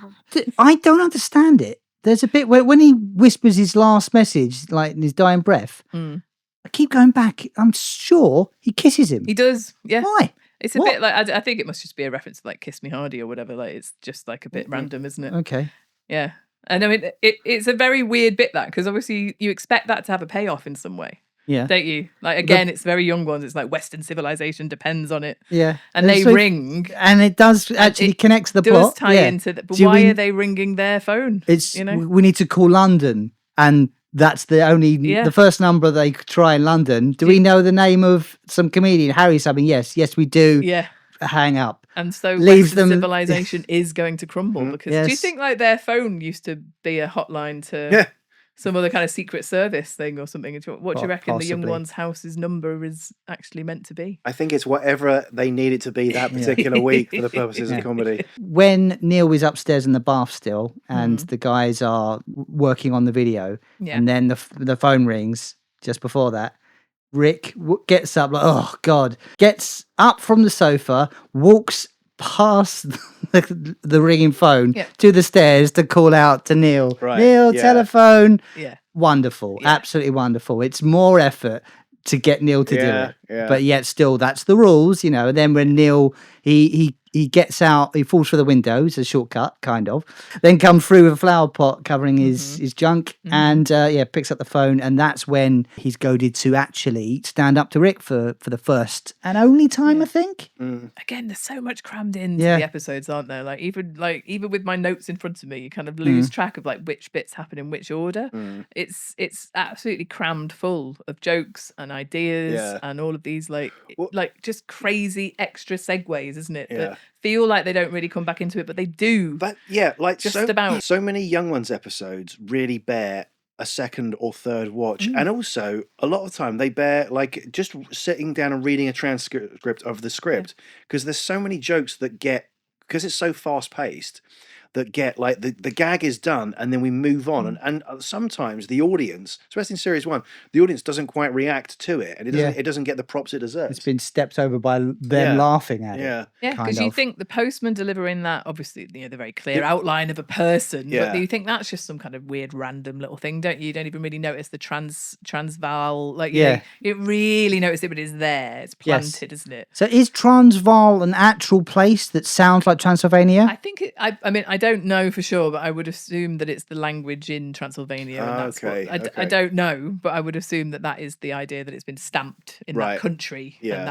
I don't understand it. There's a bit where when he whispers his last message, like in his dying breath, I keep going back. I'm sure he kisses him. He does, yeah. Why? It's a bit like, I think it must just be a reference to like Kiss Me Hardy or whatever. Like, it's just like a bit random, isn't it? Okay. Yeah. And I mean, it's a very weird bit, that, because obviously you expect that to have a payoff in some way. Yeah. Don't you? Like, again, it's very young ones. It's like Western civilization depends on it. Yeah. And they ring. And it does actually connect to the does plot. tie into that. But why are they ringing their phone? It's, you know? We need to call London. And that's the first number they try in London. Do we know the name of some comedian? Harry something? Yes, we do. Yeah. Hang up. And so Leaves Western them... civilization is going to crumble because do you think like their phone used to be a hotline to some other kind of secret service thing or something? What do you reckon the young one's house's number is actually meant to be? I think it's whatever they need it to be that particular week for the purposes of comedy. When Neil was upstairs in the bath still and the guys are working on the video and then the phone rings just before that, Wrick gets up like, oh God, gets up from the sofa, walks past the ringing phone to the stairs to call out to Neil. Right. Neil, telephone. Yeah. Wonderful. Yeah. Absolutely wonderful. It's more effort to get Neil to do it. Yeah. But yet still, that's the rules, you know. And then when Neil, he gets out, he falls through the window, it's a shortcut, kind of. Then comes through with a flower pot covering his junk and, picks up the phone. And that's when he's goaded to actually stand up to Wrick for the first and only time, I think. Again, there's so much crammed into the episodes, aren't there? Like even with my notes in front of me, you kind of lose track of like which bits happen in which order. It's absolutely crammed full of jokes and ideas and all of these like just crazy extra segues, isn't it? That feel like they don't really come back into it, but they do. But so many Young Ones episodes really bear a second or third watch, and also a lot of time they bear like just sitting down and reading a transcript of the script because there's so many jokes that get, because it's so fast paced, that get like the gag is done and then we move on and sometimes the audience, especially in series 1, the audience doesn't quite react to it and it doesn't get the props it deserves. It's been stepped over by them laughing at it. Yeah, because you think the postman delivering that, obviously, you know, the very clear outline of a person, but you think that's just some kind of weird random little thing, don't you? You don't even really notice the Transvaal, like you know, you don't really notice it, but it's there, it's planted, isn't it? So is Transvaal an actual place that sounds like Transylvania? I think I mean I don't know for sure, but I would assume that it's the language in Transylvania. And that's I don't know, but I would assume that is the idea, that it's been stamped in that country, and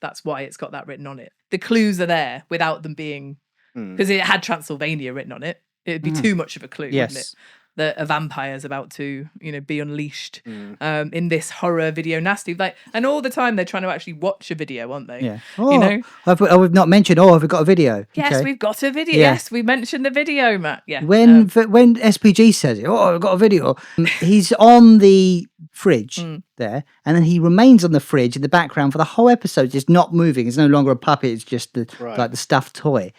that's why it's got that written on it. The clues are there without them being, because it had Transylvania written on it. It'd be too much of a clue, wouldn't it? That a vampire's about to, you know, be unleashed in this horror video nasty. Like, and all the time they're trying to actually watch a video, aren't they? Yeah. You know? We've not mentioned, have we got a video? Yes, we've got a video. Yeah. Yes, we mentioned the video, Matt. Yeah. When SPG says it, I've got a video, he's on the fridge there, and then he remains on the fridge in the background for the whole episode, just not moving. It's no longer a puppet, it's just like the stuffed toy.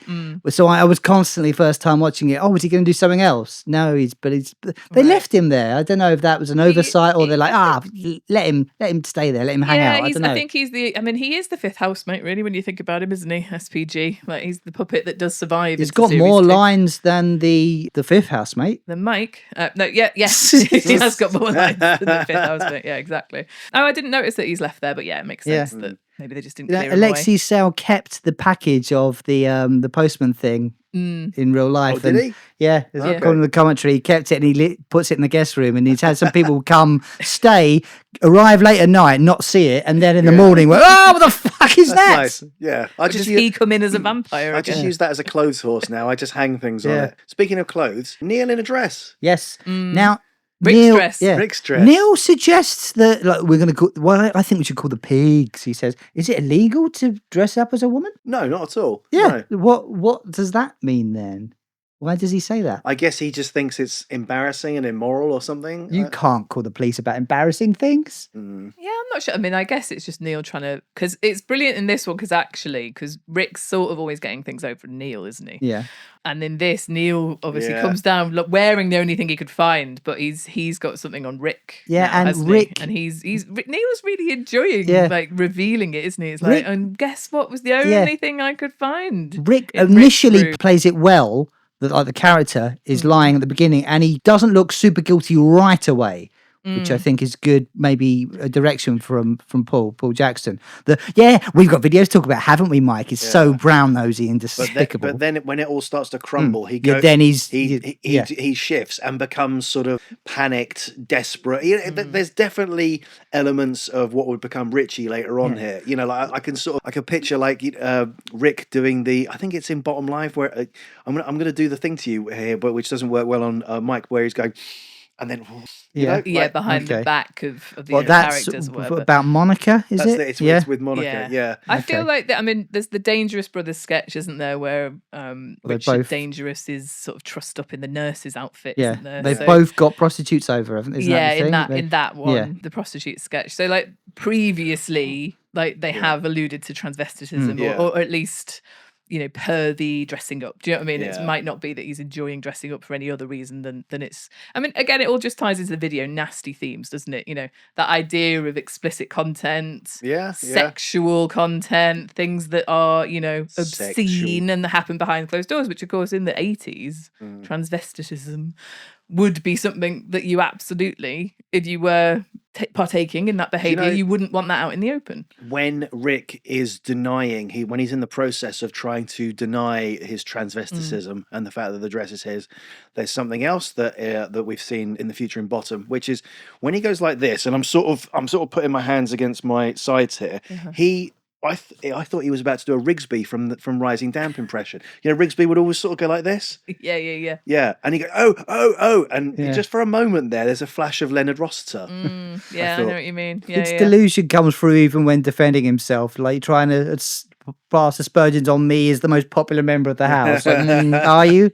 So I was constantly, first time watching it, was he going to do something else? No, they left him there. I don't know if that was an oversight or they're like, let him stay there, let him hang out. I don't know. I think he is the fifth housemate, really, when you think about him, isn't he? SPG. Like, he's the puppet that does survive. He's got more lines than the fifth housemate. Than Mike. Yes. He has got more lines than the fifth housemate. Yeah, exactly. Oh, I didn't notice that he's left there, but yeah, it makes sense that maybe they just didn't clear him away. Alexi Sale kept the package of the postman thing in real life. Oh, did he? Yeah, according to the commentary, he kept it and he puts it in the guest room, and he's had some people come, stay, arrive late at night, not see it, and then in the morning, what the fuck is that? Nice. Yeah. Does he come in as a vampire? I just use that as a clothes horse now. I just hang things on it. Speaking of clothes, Neil in a dress. Yes. Now, Rick's dress. Neil suggests that we're going to call. Well, I think we should call the pigs. He says, "Is it illegal to dress up as a woman?" No, not at all. Yeah. No. What does that mean then? Why does he say that? I guess he just thinks it's embarrassing and immoral or something. You can't call the police about embarrassing things. Yeah, I'm not sure. I mean, I guess it's just Neil trying to, because it's brilliant in this one because Rick's sort of always getting things over to Neil, isn't he? Yeah. And in this, Neil obviously comes down wearing the only thing he could find, but he's got something on Rick. Yeah, now, and Rick, and he's Neil's really enjoying like revealing it, isn't he? It's Rick, like, and guess what was the only thing I could find? Rick initially plays it well. That the character is lying at the beginning, and he doesn't look super guilty right away, which I think is good. Maybe a direction from Paul Jackson. We've got videos to talk about, haven't we, Mike? It's so brown nosy and despicable. But then when it all starts to crumble, he shifts and becomes sort of panicked, desperate. There's definitely elements of what would become Richie later on here. You know, like I can picture like Rick doing I think it's in Bottom Life where I'm gonna do the thing to you here, but which doesn't work well on Mike, where he's going. And then, behind the back of the characters or whatever. About Monica, is it? It's with Monica, I feel like I mean, there's the Dangerous Brothers sketch, isn't there, where Richard Dangerous is sort of trussed up in the nurse's outfit. Yeah, isn't there? they've both got prostitutes over, haven't they? In that one, the prostitute sketch. So like previously, like they have alluded to transvestitism, or at least, you know, pervy dressing up. Do you know what I mean? It might not be that he's enjoying dressing up for any other reason than it's. I mean, again, it all just ties into the video nasty themes, doesn't it? You know, that idea of explicit content, sexual content, things that are, you know, obscene and that happen behind closed doors, which of course in the 80s, transvestitism would be something that you absolutely, if you were partaking in that behaviour, you wouldn't want that out in the open. When Rick is denying, when he's in the process of trying to deny his transvesticism and the fact that the dress is his, there's something else that we've seen in the future in Bottom, which is when he goes like this, and I'm sort of putting my hands against my sides here. I thought he was about to do a Rigsby from Rising Damp impression. You know, Rigsby would always sort of go like this. Yeah. Yeah, and he go, oh, and just for a moment there's a flash of Leonard Rossiter. I know what you mean. Delusion comes through even when defending himself, like trying to pass aspersions on me as the most popular member of the house. Are you,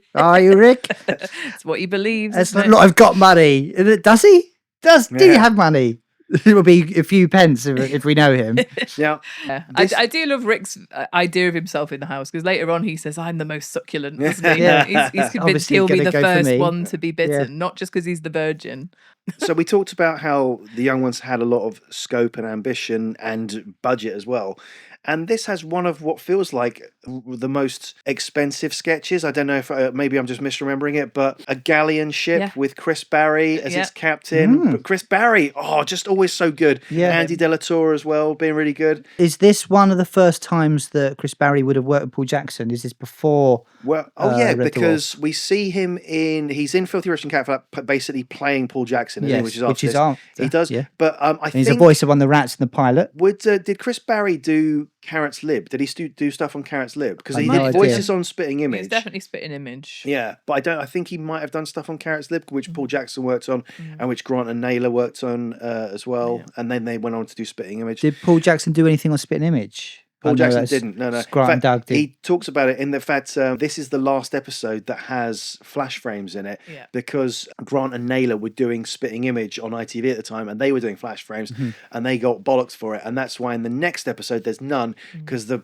Rick? It's what he believes. It's not. I've got money. Does he? Do you have money? It will be a few pence if we know him. I do love Rick's idea of himself in the house, because later on he says, I'm the most succulent, isn't he? He's convinced he'll be the first one to be bitten, not just because he's the virgin. So we talked about how the young ones had a lot of scope and ambition and budget as well. And this has one of what feels like the most expensive sketches. I don't know if maybe I'm just misremembering it, but a galleon ship with Chris Barry as its captain. But Chris Barry, just always so good. Andy Delatorre as well, being really good. Is this one of the first times that Chris Barry would have worked with Paul Jackson? Is this before? Well, because we see him he's in Filthy Rich and Cat Flap, basically playing Paul Jackson, isn't he? Which is after. He does. Yeah. But I think he's a voice of one of the rats in the pilot. Did Chris Barry do Carrot's Lib? Did he do stuff on Carrot's Lib? Because he did voices on Spitting Image. He's definitely Spitting Image. Yeah, but I think he might have done stuff on Carrot's Lib, which Paul Jackson worked on, and which Grant and Naylor worked on as well. Yeah. And then they went on to do Spitting Image. Did Paul Jackson do anything on Spitting Image? Paul Jackson didn't. No. Grant and Doug did. He talks about it in the fact this is the last episode that has flash frames in it, because Grant and Naylor were doing Spitting Image on ITV at the time, and they were doing flash frames, and they got bollocks for it, and that's why in the next episode there's none, because the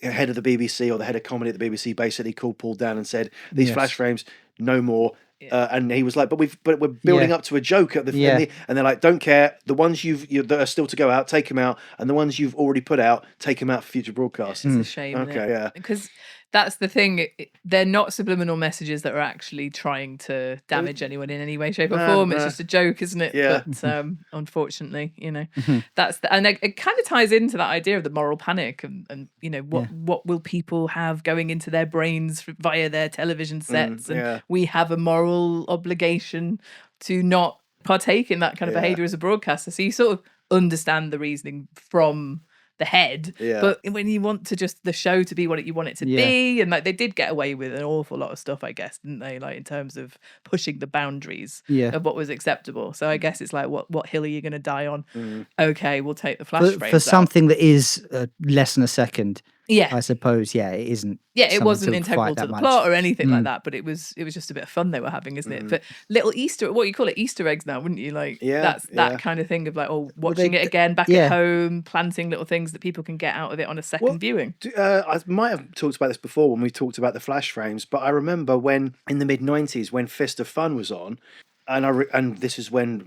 head of the BBC or the head of comedy at the BBC basically called Paul down and said, these flash frames, no more. And he was like, but we're building up to a joke at the and they're like, don't care. The ones that are still to go out, take them out, and the ones you've already put out, take them out for future broadcasts. It's a shame. Okay, because that's the thing. They're not subliminal messages that are actually trying to damage anyone in any way, shape, or form. It's just a joke, isn't it? Yeah. But unfortunately, you know, and it kind of ties into that idea of the moral panic and you know, what will people have going into their brains via their television sets? And we have a moral obligation to not partake in that kind of behavior as a broadcaster. So you sort of understand the reasoning from the head, but when you want to just the show to be what you want it to be, and like they did get away with an awful lot of stuff, I guess, didn't they? Like in terms of pushing the boundaries of what was acceptable. So I guess it's like, what hill are you going to die on? Okay, we'll take the flash frames for something that is less than a second. I suppose, it isn't. Yeah, it wasn't to integral fight to that the much. plot or anything like that, but it was just a bit of fun they were having, isn't it? But little Easter, what you call it, Easter eggs now, wouldn't you? Like that's that kind of thing of like, watching it again back at home, planting little things that people can get out of it on a second viewing. I might have talked about this before when we talked about the flash frames, but I remember when in the mid-90s when Fist of Fun was on, and this is when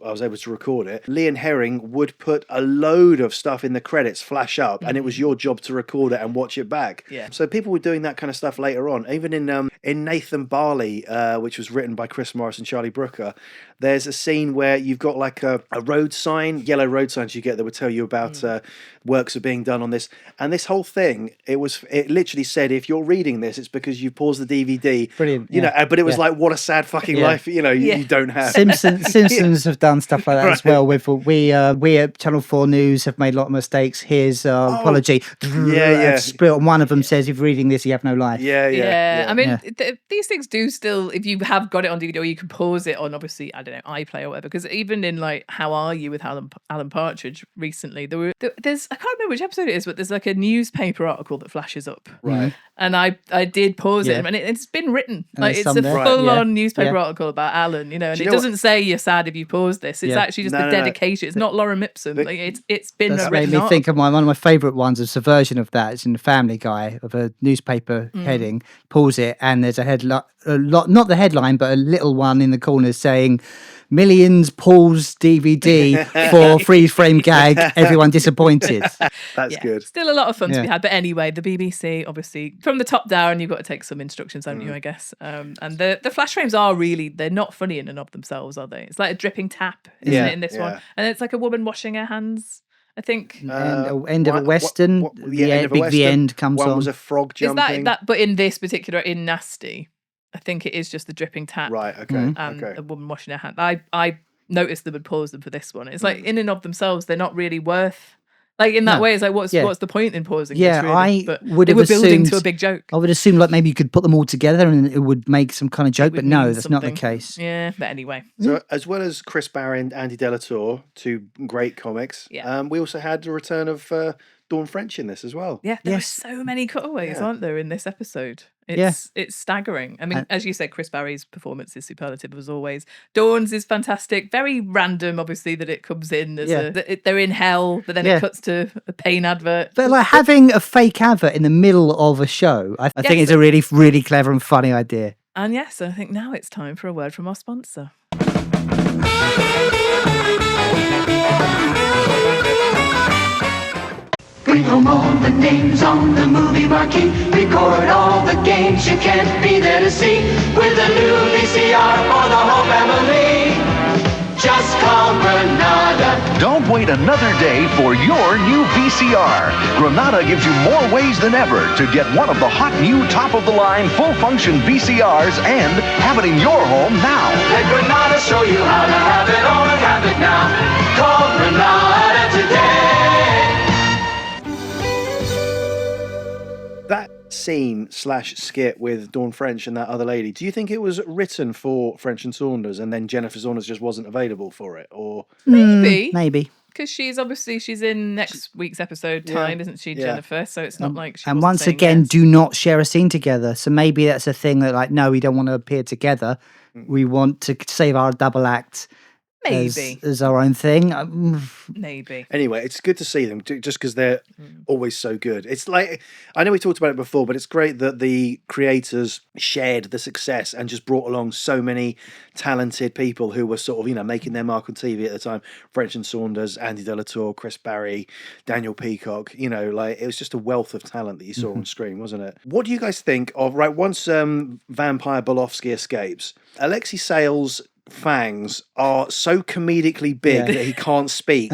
I was able to record it. Lee and Herring would put a load of stuff in the credits flash up, and it was your job to record it and watch it back. Yeah. So people were doing that kind of stuff later on. Even in Nathan Barley, which was written by Chris Morris and Charlie Brooker, there's a scene where you've got like a road sign, yellow road signs you get that would tell you about works are being done on this. And this whole thing, it literally said, if you're reading this, it's because you paused the DVD. Brilliant. But it was like, what a sad fucking life, you don't have. Simpsons have done stuff like that as well. We at Channel 4 News have made a lot of mistakes. Here's apology. And one of them says, if you're reading this, you have no life. Yeah. I mean, these things do still, if you have got it on DVD or you can pause it on, obviously, I don't know, iPlay or whatever, because even in like How Are You with Alan Partridge recently, there's, I can't remember which episode it is, but there's like a newspaper article that flashes up. Right. And I did pause it, and it's been written. Like it's a full-on newspaper article about Alan, and it doesn't say you're sad if you pause this. It's actually just the dedication. It's not Lorem Ipsum. Like it's been That's a written made me article. think of one of my favourite ones. It's a version of that. It's in the Family Guy of a newspaper heading. Pause it, and there's a headline, not the headline, but a little one in the corner saying, "Millions pause DVD for freeze frame gag. Everyone disappointed." That's good. Still a lot of fun to be had. But anyway, the BBC, obviously, from the top down, you've got to take some instructions, haven't you, I guess. And the flash frames are really, they're not funny in and of themselves, are they? It's like a dripping tap, isn't it, in this one? And it's like a woman washing her hands, I think. End of a Western. The end comes on. One was a frog jumping. Is that, but in this particular, in Nasty, I think it is just the dripping tap. Right, okay. And a woman washing her hand. I noticed them and paused them for this one. It's like, in and of themselves, they're not really worth... Like, in that way, it's like, what's the point in pausing this, really? But they were building to a big joke. I would assume, like, maybe you could put them all together and it would make some kind of joke, but no, that's not the case. Yeah, but anyway. So, as well as Chris Barry and Andy Delatour, two great comics, we also had the return of Dawn French in this as well. Yeah, there were so many cutaways, aren't there, in this episode? It's staggering. I mean, as you said, Chris Barry's performance is superlative as always. Dawn's is fantastic. Very random, obviously, that it comes in as they're in hell, but then it cuts to a pain advert. But like having a fake advert in the middle of a show, I think it's a really, really clever and funny idea. And yes, I think now it's time for a word from our sponsor. Bring home all the names on the movie marquee. Record all the games you can't be there to see. With a new VCR for the whole family. Just call Granada. Don't wait another day for your new VCR. Granada gives you more ways than ever to get one of the hot new top-of-the-line full-function VCRs and have it in your home now. Let Granada show you how to have it all and have it now. Call Granada today. That scene/skit with Dawn French and that other lady, do you think it was written for French and Saunders and then Jennifer Saunders just wasn't available for it? Or maybe. Because she's in next week's episode time, isn't she, Jennifer? So it's not like she And wasn't once saying again, yes. do not share a scene together. So maybe that's a thing that, like, no, we don't want to appear together. We want to save our double act as our own thing. Maybe. Anyway, it's good to see them just because they're always so good. It's like, I know we talked about it before, but it's great that the creators shared the success and just brought along so many talented people who were sort of, making their mark on TV at the time. French and Saunders, Andy Delatour, Chris Barry, Daniel Peacock, like it was just a wealth of talent that you saw on screen, wasn't it? What do you guys think of, once Vampire Bolofsky escapes, Alexei Sayle's fangs are so comedically big that he can't speak.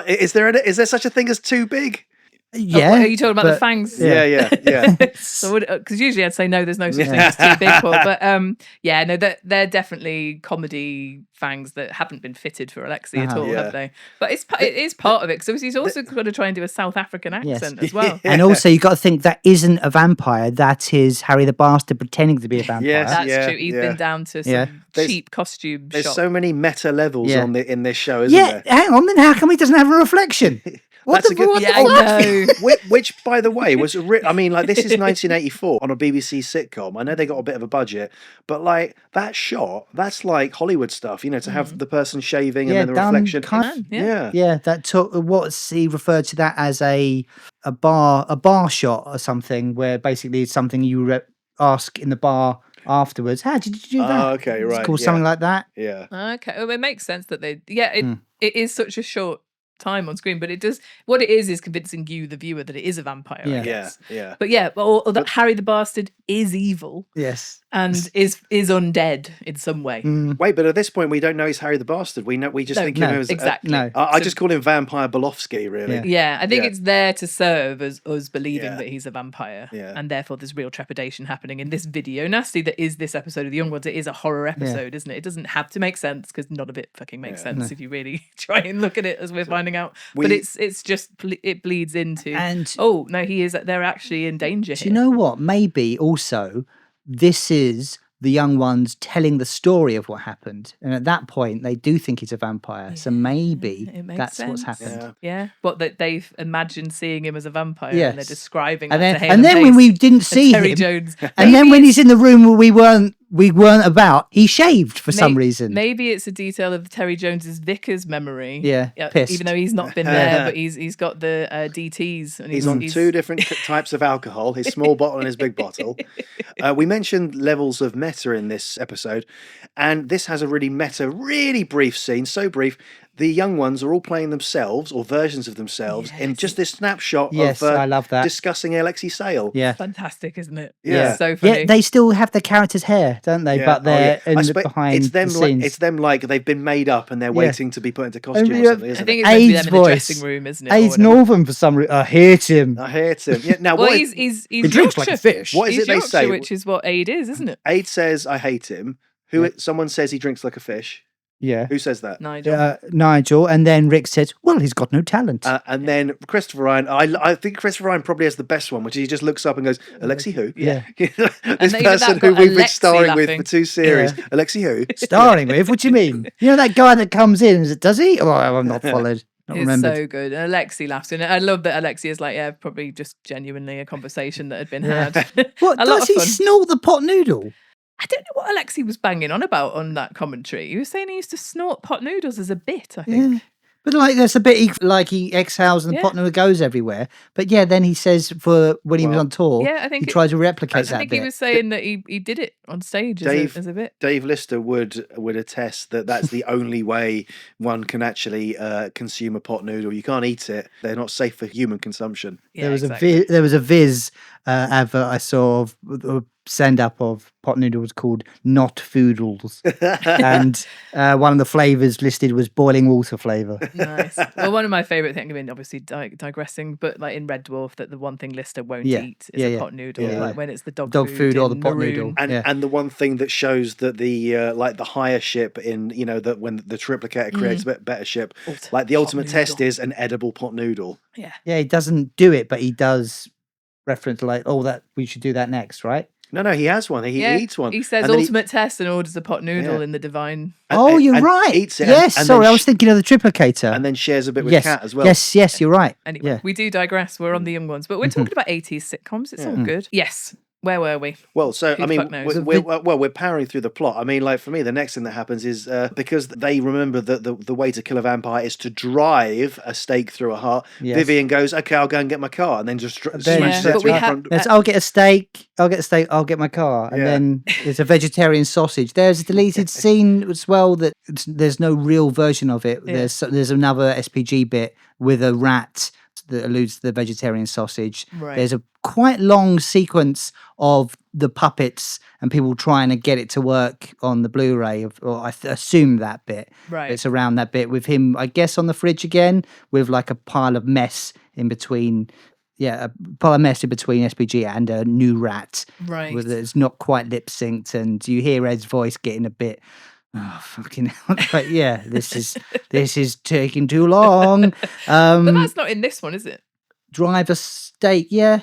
Is there such a thing as too big? Yeah. Are you talking about the fangs? Yeah. So, because usually I'd say no, there's no such thing as too big, Paul. But they're definitely comedy fangs that haven't been fitted for Alexei at all, have they? But it is part of it, because he's also got to try and do a South African accent as well. And also, you've got to think that isn't a vampire. That is Harry the Bastard pretending to be a vampire. Yes, that's true. He's been down to some cheap costume There's shop. so many meta levels in this show, isn't there? Hang on, then how come he doesn't have a reflection? That's a good. Yeah, I know. Which, by the way, was I mean, like, this is 1984 on a BBC sitcom. I know they got a bit of a budget, but like that shot, that's like Hollywood stuff. To have the person shaving and then the reflection. Yeah, that took what's he referred to that as a bar shot or something, where basically it's something you ask in the bar afterwards. How did you do that? Okay, right. It's called something like that. Yeah. Okay. Well, it makes sense that it is such a short time on screen, but it does what it is convincing you, the viewer, that it is a vampire. I guess. Yeah. But or that Harry the Bastard is evil. Yes. And is undead in some way. Wait, but at this point we don't know he's Harry the Bastard. We just think him as exactly. I just call him Vampire Belofsky, really. Yeah, I think it's there to serve as us believing that he's a vampire. Yeah. And therefore there's real trepidation happening in this video nasty that is this episode of The Young Ones. It is a horror episode, isn't it? It doesn't have to make sense, because none of it fucking makes sense if you really try and look at it, as we're finding out. But it's just it bleeds into they're actually in danger here. Do you know what? Maybe also this is the young ones telling the story of what happened, and at that point they do think he's a vampire. So maybe that's what's happened. Yeah, what that they've imagined seeing him as a vampire, and they're describing. And that then, to Hale when we didn't see Terry him, Jones, and then when he's in the room where we weren't about, he shaved for some reason. Maybe it's a detail of Terry Jones's vicar's memory. Yeah, pissed. Even though he's not been there, but he's got the DTs. And he's on two different types of alcohol: his small bottle and his big bottle. We mentioned levels of meta in this episode, and this has a really meta, really brief scene. So brief. The young ones are all playing themselves, or versions of themselves, in just this snapshot of I love that. discussing Alexi Sale. Yeah. Fantastic, isn't it? Yeah. It's so funny. Yeah, they still have the character's hair, don't they? Yeah. But they're behind it's them the scenes. It's them like they've been made up and they're waiting to be put into costume or something, isn't I think it? it's meant to be them Aide's in the voice. dressing room, isn't it? Aide's Northern for some reason. I hate him. I hate him. Yeah. Now, Well, what he's He drinks like a Yorkshire. fish. what is He's it they Yorkshire, say? which is what Aid is, isn't it? Aid says, I hate him. Someone says he drinks like a fish. Yeah. Who says that? Nigel. And then Rick says, well, he's got no talent. And then Christopher Ryan, I think Christopher Ryan probably has the best one, which is he just looks up and goes, Alexi who? Yeah. This then person that who got we've been Alexi starring with laughing. for 2 series. Alexi who? Starring with? What do you mean? You know that guy that comes in, does he? Oh, I'm not followed. Not It's remembered. so good. And Alexi laughs in it. I love that Alexi is like, probably just genuinely a conversation that had been had. What, A lot does of he fun. snort the pot noodle? I don't know what Alexi was banging on about on that commentary. He was saying he used to snort pot noodles as a bit, I think. Yeah. But like, there's a bit he exhales and the pot noodle goes everywhere. But yeah, then he says when he was on tour, I think he tried to replicate I that think bit. he was saying that he did it on stage as a bit. Dave Lister would attest that that's the only way one can actually consume a pot noodle. You can't eat it; they're not safe for human consumption. Yeah, there was exactly. there was a Viz advert I saw of a send up of pot noodles called Not Foodles, and one of the flavors listed was boiling water flavor. Nice. Well, one of my favourite things, I mean, obviously digressing, but like in Red Dwarf, that the one thing Lister won't eat is a pot noodle. Like when it's the dog food or the in pot Maroon. noodle. And the one thing that shows that the like the higher ship in that when the triplicator creates a better ship, like the ultimate test is an edible pot noodle. Yeah. Yeah, he doesn't do it, but he does reference like, that we should do that next, right? No, he has one. He eats one. He says ultimate test and orders a pot noodle in the divine. You're right. Eats it yes, sorry, I was thinking of the triplicator. And then shares a bit with Kat as well. Yes, you're right. Anyway, we do digress. We're on the young ones, but we're talking about 80s sitcoms. It's all good. Yes. Where were we? Well, so Who I the mean, fuck knows? we're powering through the plot. I mean, like for me, the next thing that happens is because they remember that the way to kill a vampire is to drive a stake through a heart. Yes. Vivian goes, "Okay, I'll go and get my car," and then just smashes Yeah, it but through we the have- front. Yes, I'll get a steak. I'll get my car, and then there's a vegetarian sausage. There's a deleted scene as well that there's no real version of it. Yeah. There's another SPG bit with a rat that alludes to the vegetarian sausage. Right. There's a quite long sequence of the puppets and people trying to get it to work on the Blu-ray, or I assume that bit. Right. It's around that bit with him, I guess, on the fridge again with like a pile of mess in between. Yeah, a pile of mess in between SPG and a new rat. Right. It's not quite lip synced, and you hear Ed's voice getting a bit. Oh fucking hell! But yeah, this is taking too long. But that's not in this one, is it? Drive a steak, yeah.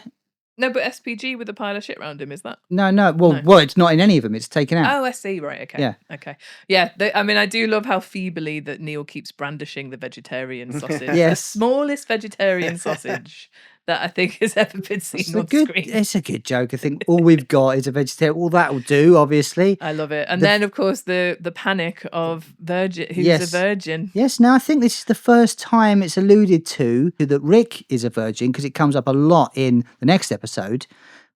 No, but SPG with a pile of shit around him, is that? No. Well, it's not in any of them. It's taken out. Oh, I see. Right. Okay. Yeah. Okay. Yeah. I mean, I do love how feebly that Neil keeps brandishing the vegetarian sausage. Yes. The smallest vegetarian sausage that I think has ever been seen on screen. It's a good joke. I think all we've got is a vegetarian. Well, that will do, obviously. I love it. And then, of course, the panic of Virgin, who's a virgin. Yes. Now, I think this is the first time it's alluded to that Wrick is a virgin, because it comes up a lot in the next episode.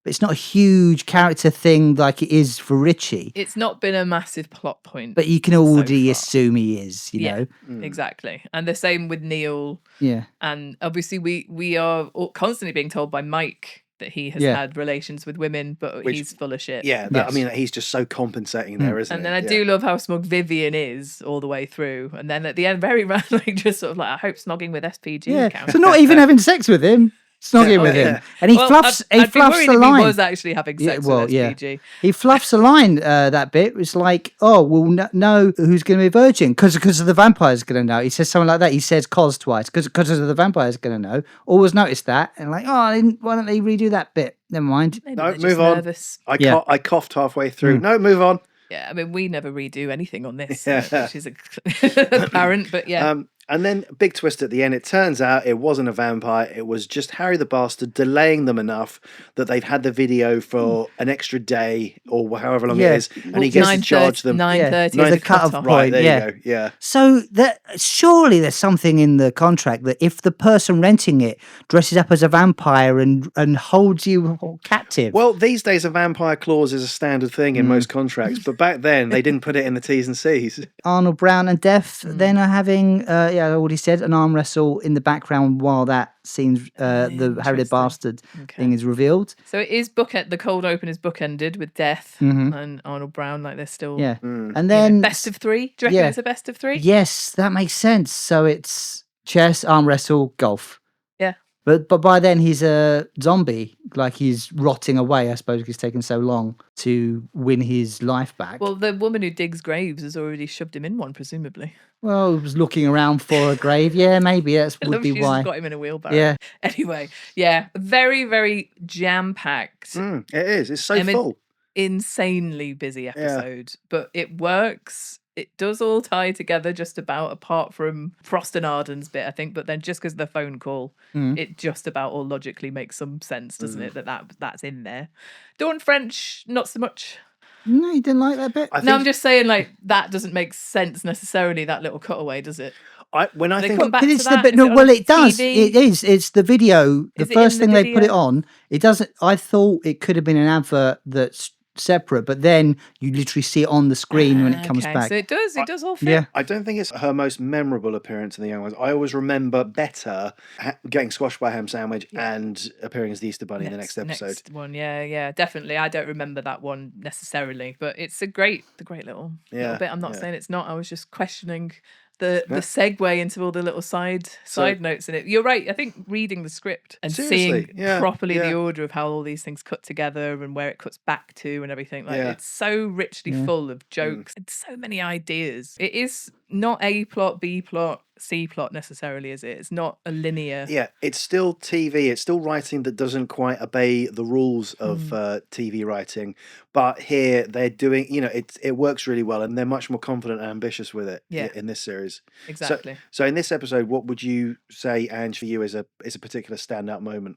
But it's not a huge character thing like it is for Richie. It's not been a massive plot point. But you can already assume he is, you know? Exactly. And the same with Neil. Yeah. And obviously we are constantly being told by Mike that he has had relations with women, but he's full of shit. Yeah, I mean, he's just so compensating there, isn't and he? then I do love how smug Vivian is all the way through. And then at the end, very randomly, just sort of like, I hope snogging with SPG. Yeah, so not even having sex with him. Snogging with him, and he fluffs. He fluffs the line. He was actually having sex with SPG. He fluffs the line. That bit was like, "Oh, we'll know who's going to be a virgin because of the vampire's going to know." He says something like that. He says "cos" twice because of the vampire's going to know. Always noticed that, and like, why don't they redo that bit? Never mind. Maybe no, move on. Nervous. I coughed halfway through. No, move on. Yeah, I mean, we never redo anything on this, which is apparent, but yeah. And then a big twist at the end. It turns out it wasn't a vampire. It was just Harry the Bastard delaying them enough that they've had the video for an extra day or however long it is, and he gets to charge them. 9:30 is the cut-off point. Right, there you go. Yeah. So surely there's something in the contract that if the person renting it dresses up as a vampire and holds you captive. Well, these days a vampire clause is a standard thing in most contracts, but back then they didn't put it in the T's and C's. Arnold Brown and Death then are having, I already said, an arm wrestle in the background while that scene's the Harry the Bastard thing is revealed. So it is the cold open is bookended with Death and Arnold Brown, like they're still and then best of three. Do you reckon it's a best of three? Yes, that makes sense. So it's chess, arm wrestle, golf. Yeah. But by then he's a zombie, like he's rotting away. I suppose he's taken so long to win his life back. Well, the woman who digs graves has already shoved him in one, presumably. Well, he was looking around for a grave. Yeah, maybe that would be why. She's got him in a wheelbarrow. Yeah. Anyway, very, very jam-packed. It is. It's so full. Insanely busy episode, but it works. It does all tie together just about, apart from Frost and Arden's bit, I think. But then just because of the phone call, it just about all logically makes some sense, doesn't it? That's in there. Dawn French, not so much. No, you didn't like that bit? I'm just saying, like, that doesn't make sense necessarily, that little cutaway, does it? When I think come back to it's that, the bit. No, well, it does. TV? It is. It's the video. The Is it first in thing the they put it video? on. It doesn't. I thought it could have been an advert that's separate, but then you literally see it on the screen when it comes back. So it does all fit. Yeah. I don't think it's her most memorable appearance in The Young Ones. I always remember better getting squashed by a ham sandwich and appearing as the Easter Bunny in the next episode. Next one, yeah, definitely. I don't remember that one necessarily, but it's a great little bit. I'm not saying it's not. I was just questioning the segue into all the little side notes in it. You're right. I think reading the script and seeing properly the order of how all these things cut together and where it cuts back to and everything, it's so richly full of jokes and so many ideas. It is not A plot, B plot, C plot necessarily, is it? It's not a linear. Yeah, it's still TV. It's still writing that doesn't quite obey the rules of TV writing. But here they're doing, it works really well, and they're much more confident and ambitious with it in this series. Exactly. So in this episode, what would you say, Ange, for you is a particular standout moment?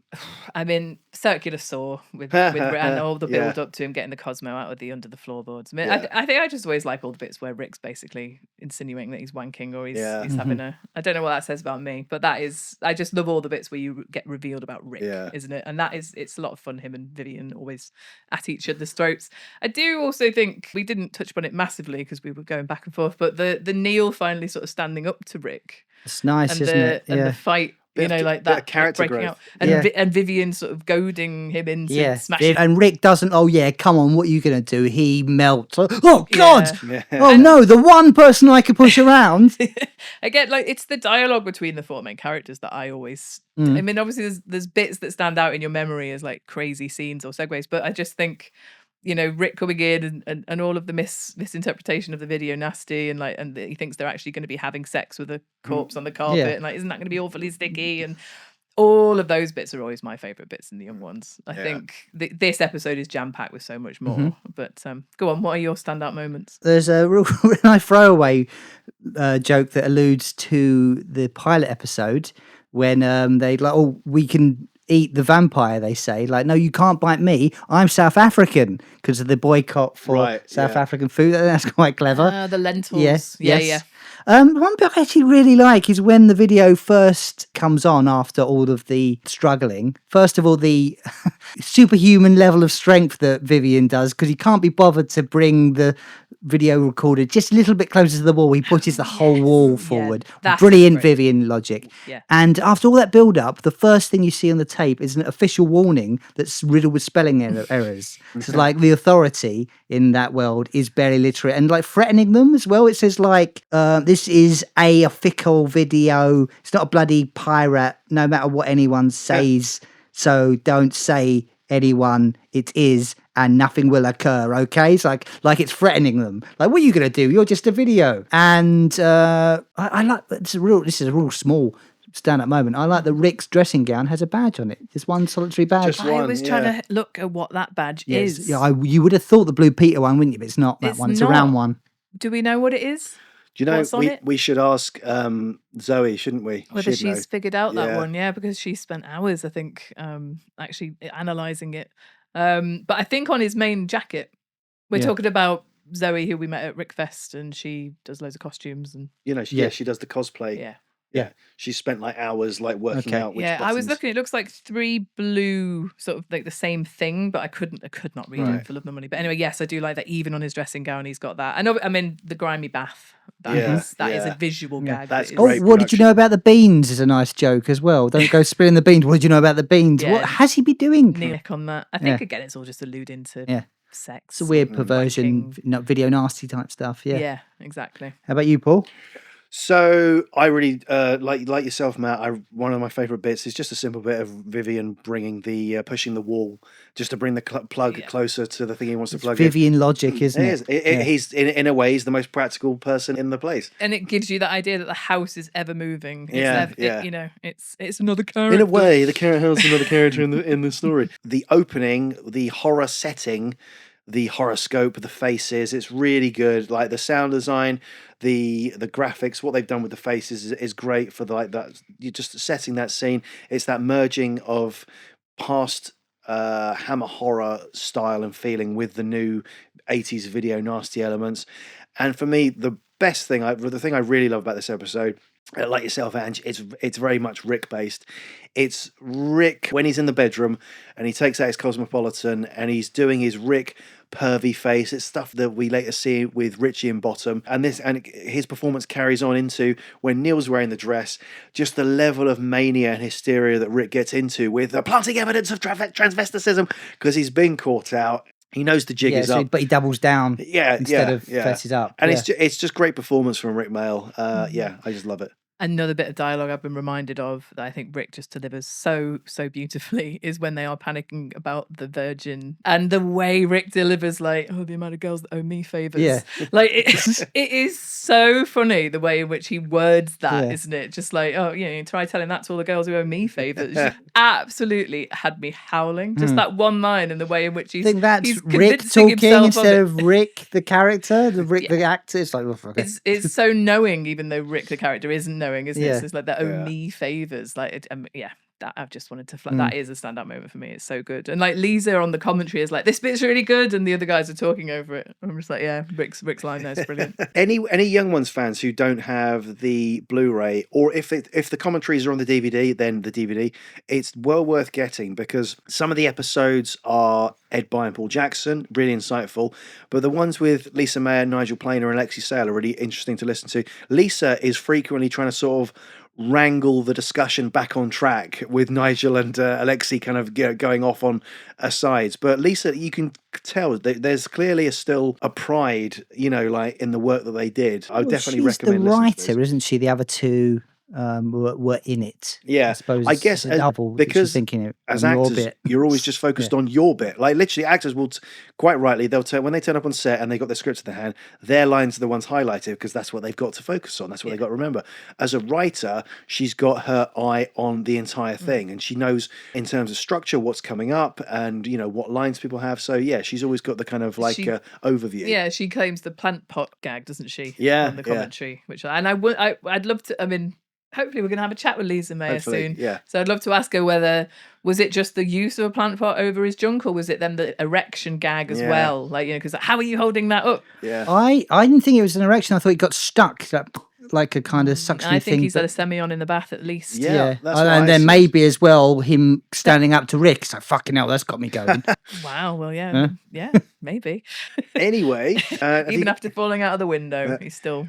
I mean, circular saw with and all the build up to him getting the Cosmo out of the under the floorboards. I mean, I think I just always like all the bits where Rick's basically insinuating that he's wanking or he's having a. I don't know what that says about me, but that is. I just love all the bits where you get revealed about Rick, isn't it? And it's a lot of fun. Him and Vivian always at each other's throats. I do also think we didn't touch upon it massively because we were going back and forth, but the Neil finally sort of standing up to Rick. It's nice, and isn't it? And the fight. Like that character breaking growth. out, and Vivian sort of goading him into smashing. And Rick doesn't. Oh yeah, come on, what are you gonna do? He melts. Oh God! Yeah. Oh no, the one person I could push around. Again, like it's the dialogue between the four main characters that I always. I mean, obviously, there's bits that stand out in your memory as like crazy scenes or segues, but I just think. Rick coming in and all of the misinterpretation of the video nasty and he thinks they're actually going to be having sex with a corpse on the carpet and like isn't that going to be awfully sticky and All of those bits are always my favourite bits in the young ones. I think this episode is jam-packed with so much more. But go on, what are your standout moments? There's a real nice throwaway joke that alludes to the pilot episode when they like, oh, we can eat the vampire, they say. Like, no, you can't bite me. I'm South African, because of the boycott for South African food. That's quite clever. The lentils. Yes. Yeah. One bit I actually really like is when the video first comes on after all of the struggling. First of all, the superhuman level of strength that Vivian does, because he can't be bothered to bring the video recorder just a little bit closer to the wall. He pushes the whole wall forward. Brilliant Vivian logic. Yeah. And after all that build-up, the first thing you see on the tape is an official warning that's riddled with spelling errors. So like the authority in that world is barely literate and like threatening them as well. It says like, this is a fickle video. It's not a bloody pirate, no matter what anyone says. So don't say anyone it is, and nothing will occur. Okay, it's like it's threatening them. Like, what are you gonna do? You're just a video. And I like this is a real small stand-up moment. I like that Rick's dressing gown has a badge on it. Just one solitary badge. I was trying to look at what that badge is. Yeah, you would have thought the Blue Peter one, wouldn't you? But it's not that one. It's a round one. Do we know what it is? Do you know, we should ask Zoe, shouldn't we? Whether she's figured out that one, because she spent hours, I think, actually analysing it. But I think on his main jacket, we're talking about Zoe, who we met at Wrickfest, and she does loads of costumes. And she does the cosplay. Yeah, she spent like hours like working out which buttons. I was looking, it looks like 3 blue, sort of like the same thing, but I could not read it for love nor money. But anyway, yes, I do like that even on his dressing gown he's got that. I mean the grimy bath. That is a visual gag. That's great. What did you know about the beans is a nice joke as well. Don't go spilling the beans. What did you know about the beans? What has he been doing? Nick on that. I think again it's all just alluding to sex. It's a weird perversion, video nasty type stuff. Yeah, exactly. How about you, Paul? So I really like yourself, Matt. One of my favourite bits is just a simple bit of Vivian bringing the pushing the wall just to bring the plug closer to the thing he wants to plug Vivian logic, isn't it? He's in a way he's the most practical person in the place, and it gives you that idea that the house is ever moving. It's another character. In a way, the house is another character in the story. The opening, the horror setting, the horoscope, the faces, it's really good. Like the sound design, the graphics, what they've done with the faces is great for that. You're just setting that scene. It's that merging of past Hammer horror style and feeling with the new 80s video nasty elements. And for me, the thing I really love about this episode, like yourself, Ange, it's very much Wrick based. It's Wrick when he's in the bedroom and he takes out his Cosmopolitan and he's doing his Wrick pervy face. It's stuff that we later see with Richie and Bottom, and his performance carries on into when Neil's wearing the dress. Just the level of mania and hysteria that Wrick gets into with the planting evidence of transvesticism because he's been caught out. He knows the jig is up, but he doubles down instead of fesses up. And it's just great performance from Wrick Mail. I just love it. Another bit of dialogue I've been reminded of that I think Wrick just delivers so beautifully is when they are panicking about the Virgin, and the way Wrick delivers, like, the amount of girls that owe me favours. Yeah. Like, it is so funny the way in which he words that, isn't it? Just like, try telling that to all the girls who owe me favours. Absolutely had me howling. Just that one line and the way in which he's... I think that's Rick talking instead of Rick the character, the actor. It's like, it's so knowing, even though Rick the character isn't knowing. Isn't it? So it's like they owe me favours. Like, that I've just wanted to flag. That is a stand-up moment for me. It's so good. And like Lisa on the commentary is like, this bit's really good, and the other guys are talking over it. I'm just like, Rick's line there is brilliant. Any Young Ones fans who don't have the Blu-ray, or if the commentaries are on the DVD, then the DVD, it's well worth getting because some of the episodes are Ed Bye and Paul Jackson, really insightful, but the ones with Lisa Mayer, Nigel Planer and Alexi Sale are really interesting to listen to. Lisa is frequently trying to sort of wrangle the discussion back on track with Nigel and Alexi kind of going off on asides, but Lisa, you can tell that there's clearly still a pride, like in the work that they did. I would definitely recommend. She's the writer, isn't she? The other two were in it. Yeah, I suppose. I guess it's a double, because thinking it as on your actors, bit. you're always just focused on your bit. Like literally, actors will quite rightly they'll when they turn up on set and they got their scripts in their hand, their lines are the ones highlighted because that's what they've got to focus on. That's what they've got to remember. As a writer, she's got her eye on the entire thing, and she knows in terms of structure what's coming up and what lines people have. So yeah, she's always got the kind of overview. Yeah, she claims the plant pot gag, doesn't she? Yeah, on the commentary, which I'd love to. I mean, hopefully we're going to have a chat with Lisa Mayer soon. Yeah. So I'd love to ask her was it just the use of a plant pot over his junk, or was it then the erection gag as well? Like, because how are you holding that up? Yeah. I didn't think it was an erection. I thought it got stuck, like a kind of suction thing. I think he's had a semi-on in the bath at least. Yeah. And then maybe as well, him standing up to Wrick. It's like, fucking hell, that's got me going. Wow. Well, yeah, maybe. Anyway. Even after falling out of the window, he's still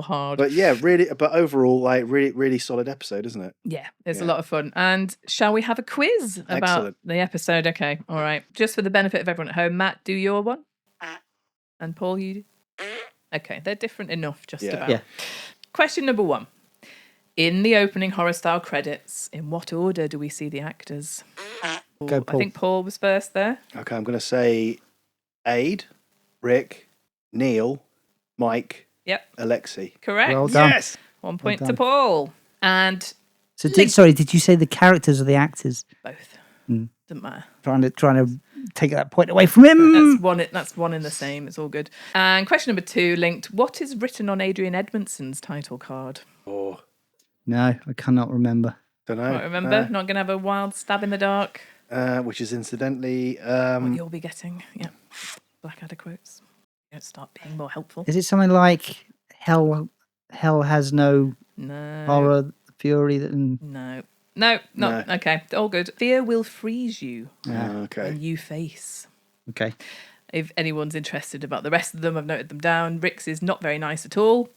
hard. But yeah, really, but overall, like really, really solid episode, isn't it? Yeah, it's a lot of fun. And shall we have a quiz about the episode? Okay, all right. Just for the benefit of everyone at home, Matt, do your one. And Paul, you do? Okay, they're different enough, just about. Yeah. Question number 1. In the opening horror-style credits, in what order do we see the actors? Go, Paul. I think Paul was first there. Okay, I'm going to say Aid, Rick, Neil, Mike, Yep. Alexi. Correct. Well done. Yes! 1 point to Paul. And So did you say the characters or the actors? both. Mm. Doesn't matter. Trying to take that point away from him. That's one in the same. It's all good. And question number 2 linked. What is written on Adrian Edmondson's title card? Oh, No, I cannot remember. don't know. Right, remember? Not going to have a wild stab in the dark. Which is incidentally... What you'll be getting. Yeah. Blackadder quotes. Don't start being more helpful. Is it something like hell has no No. horror, fury? No. Okay, all good. Fear will freeze you okay. when you face. Okay. If anyone's interested about the rest of them, I've noted them down. Rick's is not very nice at all.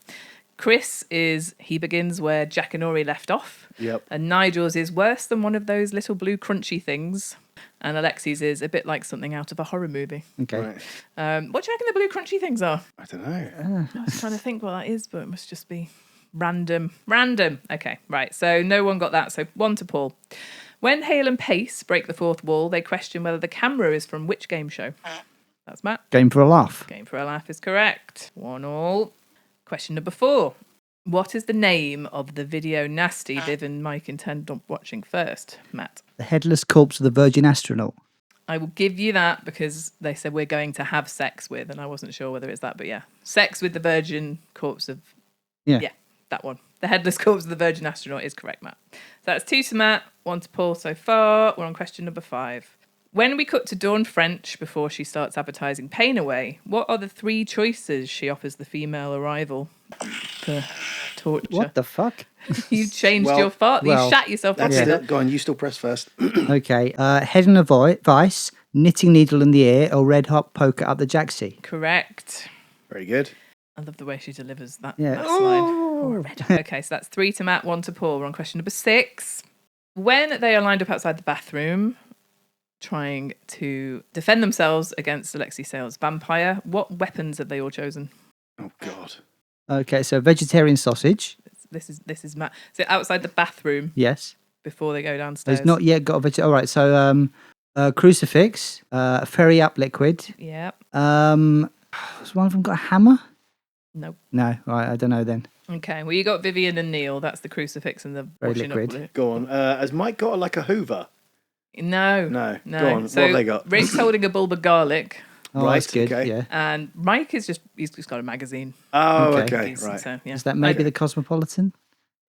Chris is he begins where Jack and Ori left off. Yep. And Nigel's is worse than one of those little blue crunchy things. And Alexi's is a bit like something out of a horror movie. Okay. Right. What do you reckon the blue crunchy things are? I don't know. I was trying to think what that is, but it must just be random. Okay, right. So no one got that. So 1 to Paul. When Hale and Pace break the fourth wall, they question whether the camera is from which game show. That's Matt. Game for a laugh. Game for a laugh is correct. 1-1. Question number 4. What is the name of the video nasty Viv and Mike intend on watching first, Matt? The headless corpse of the Virgin Astronaut. I will give you that because they said we're going to have sex with, and I wasn't sure whether it's that, but yeah. Sex with the Virgin corpse of... Yeah, that one. The headless corpse of the Virgin Astronaut is correct, Matt. So that's 2 to Matt, 1 to Paul so far. We're on question number 5. When we cut to Dawn French before she starts advertising Pain Away, what are the 3 choices she offers the female arrival for torture? What the fuck? You changed your fart. You shat yourself off. Go on, you still press first. Okay. Head in a vice, knitting needle in the air, or red hot poker up the jacksie. Correct. Very good. I love the way she delivers that, Yeah. that line. Okay, so that's 3 to Matt, 1 to Paul. We're on question number 6. When they are lined up outside the bathroom, trying to defend themselves against Alexi Sale's vampire, what weapons have they all chosen? Oh, God. Okay, so vegetarian sausage. This is Matt. So outside the bathroom Yes. before they go downstairs. He's not yet got a vegetarian. All right, so crucifix, ferry up liquid. Yeah. Has one of them got a hammer? No. No, right, I don't know then. Okay, well, you got Vivian and Neil. That's the crucifix and the Very washing liquid. up. Go on. Has Mike got like a Hoover? No. Go on. So what have they got? Rick's holding a bulb of garlic. Oh, Right, that's good. okay. Yeah. And Mike is he's just got a magazine. Oh, Okay. okay. Right. So, yeah. Is that maybe the Cosmopolitan?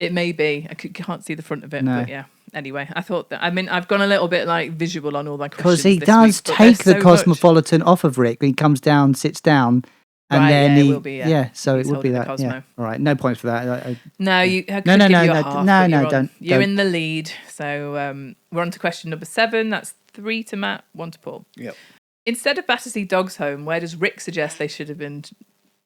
It may be. I can't see the front of it, No. but yeah. Anyway, I thought that. I mean, I've gone a little bit like visual on all my questions. Because he this does week, but take there's the so much. Cosmopolitan off of Rick when he comes down, sits down, and Right, then yeah, it he. will be, yeah. So He's it would be holding the that. Cosmo. Yeah. All right, no points for that. No, I could No, give you a no, half, no, but no, you're on- don't. You're in the lead. So we're on to question number 7. That's 3 to Matt, 1 to Paul. Yep. Instead of Battersea Dog's Home, where does Rick suggest they should have been?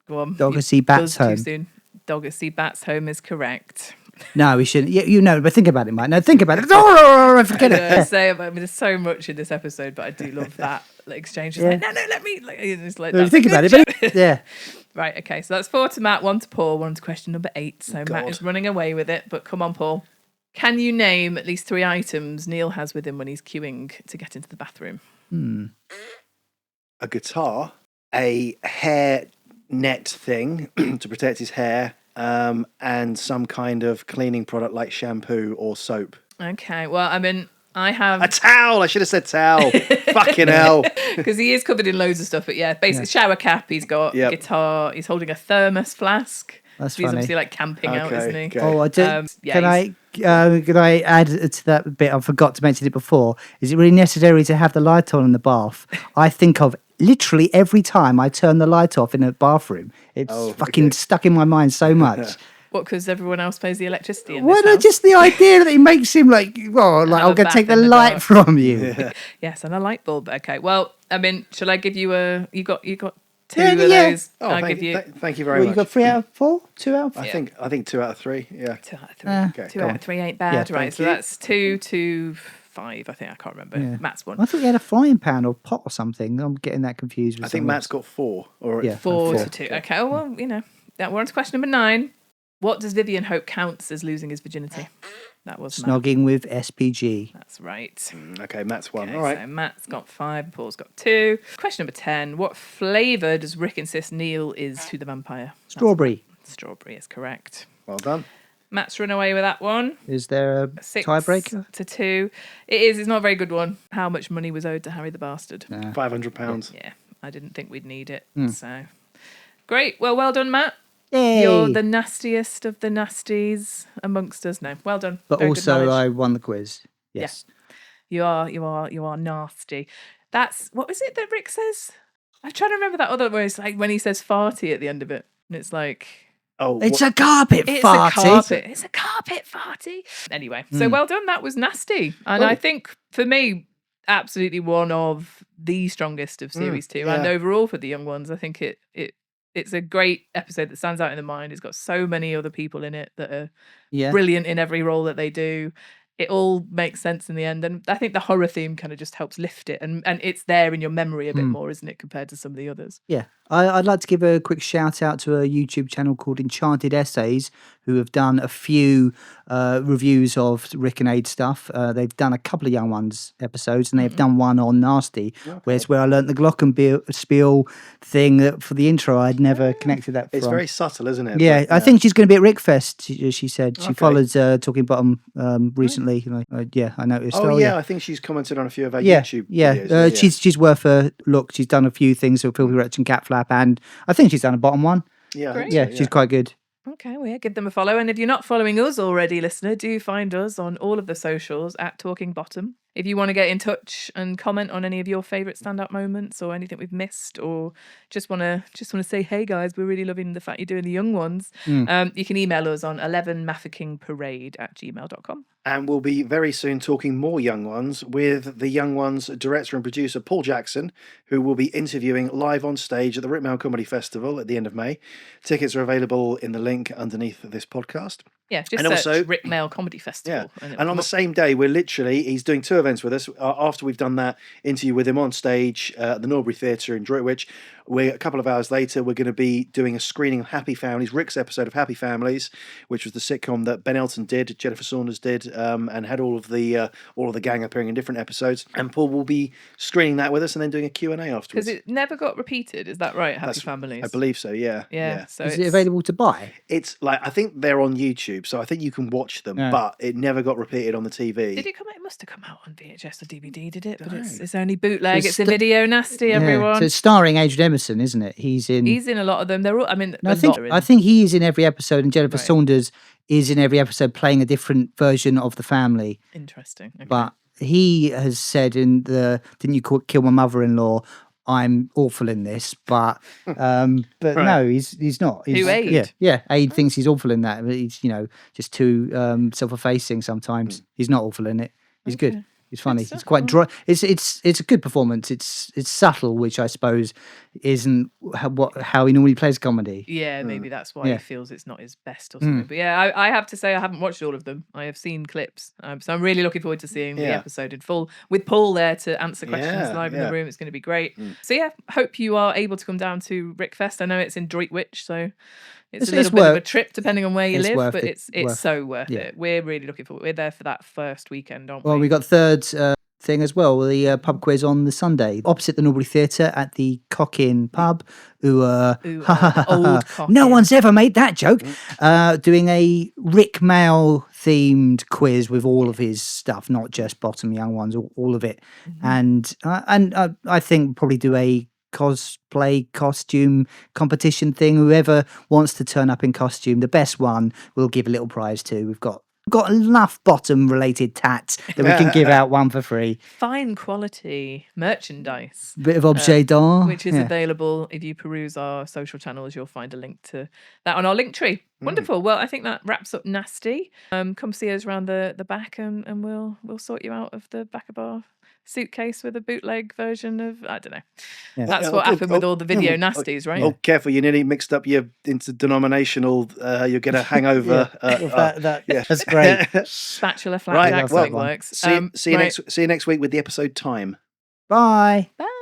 Go on. Doggersea Bat's Buzz too Home. soon. Doggersea Bat's Home is correct. No, we shouldn't. You know, but think about it, Mike. No, think about it. Oh, forget it. There's so much in this episode, but I do love that exchange. She's like, no, let me. Like, it's like, Think about it, but yeah. Right, okay, so that's 4 to Matt, 1 to Paul, 1 to question number 8. So Matt is running away with it, but come on, Paul. Can you name at least 3 items Neil has with him when he's queuing to get into the bathroom? A guitar, a hair net thing to protect his hair, and some kind of cleaning product like shampoo or soap. Okay, well, I mean, I have... A towel! I should have said towel. Fucking hell. Because he is covered in loads of stuff, but yeah, basically shower cap, he's got guitar, he's holding a thermos flask. That's He's funny. obviously like camping out, isn't he? Okay. Oh, I did. Yeah, Can I add to that bit? I forgot to mention it before. Is it really necessary to have the light on in the bath? I think of literally every time I turn the light off in a bathroom. It's fucking stuck in my mind so much. What, because everyone else pays the electricity in Well, this no, house? just the idea that it makes him like, well, like, Have I'm a going to bath take the in the light dark. from you. Yes, and a light bulb. Okay, well, I mean, shall I give you a... You got 2 of those. Oh, I'll give you... thank you very Well, much. you got 3 out of 4? 2 out of 4? I think 2 out of 3. Yeah. 2 out of 3. Okay, 2 out of 3 ain't bad. Yeah, right, thank so you. that's 2 to 5, I think. I can't remember. Yeah. Matt's one. I thought you had a frying pan or pot or something. I'm getting that confused with I think something Matt's else. got 4. Or Yeah. 4 4. to 2. Okay, oh, well, you know. We're on to question number 9. What does Vivian hope counts as losing his virginity? That was Matt. Snogging with SPG. That's right. Okay, Matt's 1. Okay, All right. so Matt's got 5, Paul's got 2. Question number 10. What flavour does Wrick insist Neil is to the vampire? Strawberry. Strawberry is correct. Well done. Matt's run away with that one. Is there a 6 tiebreaker? to 2. It is. It's not a very good one. How much money was owed to Harry the Bastard? £500. Yeah, I didn't think we'd need it. So great. Well done, Matt. Yay. You're the nastiest of the nasties amongst us. No, well done. But Very good also, knowledge. I won the quiz. Yes. You are nasty. That's what was it that Rick says? I'm trying to remember that other where it's like when he says farty at the end of it, and it's like Oh, It's a carpet it's farty. a carpet. It's a carpet farty. Anyway, so well done. That was nasty, and I think for me, absolutely one of the strongest of series 2, and overall for the young ones, I think it's a great episode that stands out in the mind. It's got so many other people in it that are brilliant in every role that they do. It all makes sense in the end. And I think the horror theme kind of just helps lift it. And it's there in your memory a bit more, isn't it, compared to some of the others? Yeah. I'd like to give a quick shout out to a YouTube channel called Enchanted Essays, who have done a few reviews of Rick and Ade stuff. They've done a couple of Young Ones episodes, and they've done one on Nasty, where I learnt the Glockenspiel thing for the intro. I'd never connected that from. It's very subtle, isn't it? Yeah, But, I think she's going to be at Rickfest, she said. She Okay. followed Talking Bottom recently. I noticed. Oh, yeah, I think she's commented on a few of our Yeah, YouTube yeah. videos. She's worth a look. She's done a few things with Filthy Wretch and Cat Flap, and I think she's done a bottom one. Yeah, I think Yeah, so, she's quite good. Okay, well, yeah, give them a follow. And if you're not following us already, listener, do find us on all of the socials at Talking Bottom. If you want to get in touch and comment on any of your favourite stand-up moments or anything we've missed, or just want to say, hey guys, we're really loving the fact you're doing the young ones, you can email us on 11maffakingparade@gmail.com. And we'll be very soon talking more Young Ones with the Young Ones director and producer Paul Jackson, who will be interviewing live on stage at the Rickmail Comedy Festival at the end of May. Tickets are available in the link underneath this podcast. Yeah, just And search also- Rick Mail Comedy Festival. Yeah, it'll and on come the up. same day, he's doing 2 events with us. After we've done that interview with him on stage at the Norbury Theatre in Droitwich, a couple of hours later, we're going to be doing a screening of Happy Families, Rick's episode of Happy Families, which was the sitcom that Ben Elton did, Jennifer Saunders did, and had all of the gang appearing in different episodes. And Paul will be screening that with us and then doing a Q&A afterwards. Because it never got repeated, is that right? Happy That's- Families. I believe so, yeah. Yeah. So Is it's it available to buy? It's like, I think they're on YouTube, so I think you can watch them, Yeah. but it never got repeated on the TV. Did it come out? It must have come out on VHS or DVD, did it? But it's only bootleg. It's It's a the- video nasty, Yeah. everyone. So it's starring Adrian Emerson, isn't it? He's in He's in a lot of them. They're all, I mean, No, a lot are in. I think he is in every episode, and Jennifer Right. Saunders is in every episode playing a different version of the family. Interesting. Okay. But he has said in the "Didn't you kill my mother-in-law?" I'm awful in this, but no, he's not. He's, Aid? Yeah, Aid thinks he's awful in that, but he's just too self-effacing sometimes. He's not awful in it. He's good. It's funny. It's quite dry. It's a good performance. It's subtle, which I suppose isn't how he normally plays comedy. Yeah, maybe that's why he feels it's not his best or something. But yeah, I have to say I haven't watched all of them. I have seen clips, so I'm really looking forward to seeing the episode in full with Paul there to answer questions live in the room. It's going to be great. So yeah, hope you are able to come down to Wrickfest. I know it's in Droitwich, so it's a little bit of a trip depending on where you live, but it's so worth it. We're really looking forward. We're there for that first weekend, aren't we? Well, we got third thing as well, the pub quiz on the Sunday opposite the Norbury Theatre at the Cock-In pub. Old Cock-In. No one's ever made that joke. Doing a Rick Mail themed quiz with all of his stuff, not just Bottom Young Ones, all of it. And I think probably do a cosplay costume competition thing. Whoever wants to turn up in costume, the best one, we'll give a little prize to. We've got enough bottom related tats that we can give out one for free. Fine quality merchandise. Bit of objet d'art. Which is available. If you peruse our social channels, you'll find a link to that on our link tree. Wonderful. Well, I think that wraps up Nasty. Come see us around the back and we'll sort you out of the back of our suitcase with a bootleg version of, I don't know. Yeah. That's what happened with all the video nasties, right? Oh, careful, you nearly mixed up your interdenominational, you'll get a hangover. That's great. Spatula flashback, something works. See you next week with the episode time. Bye. Bye.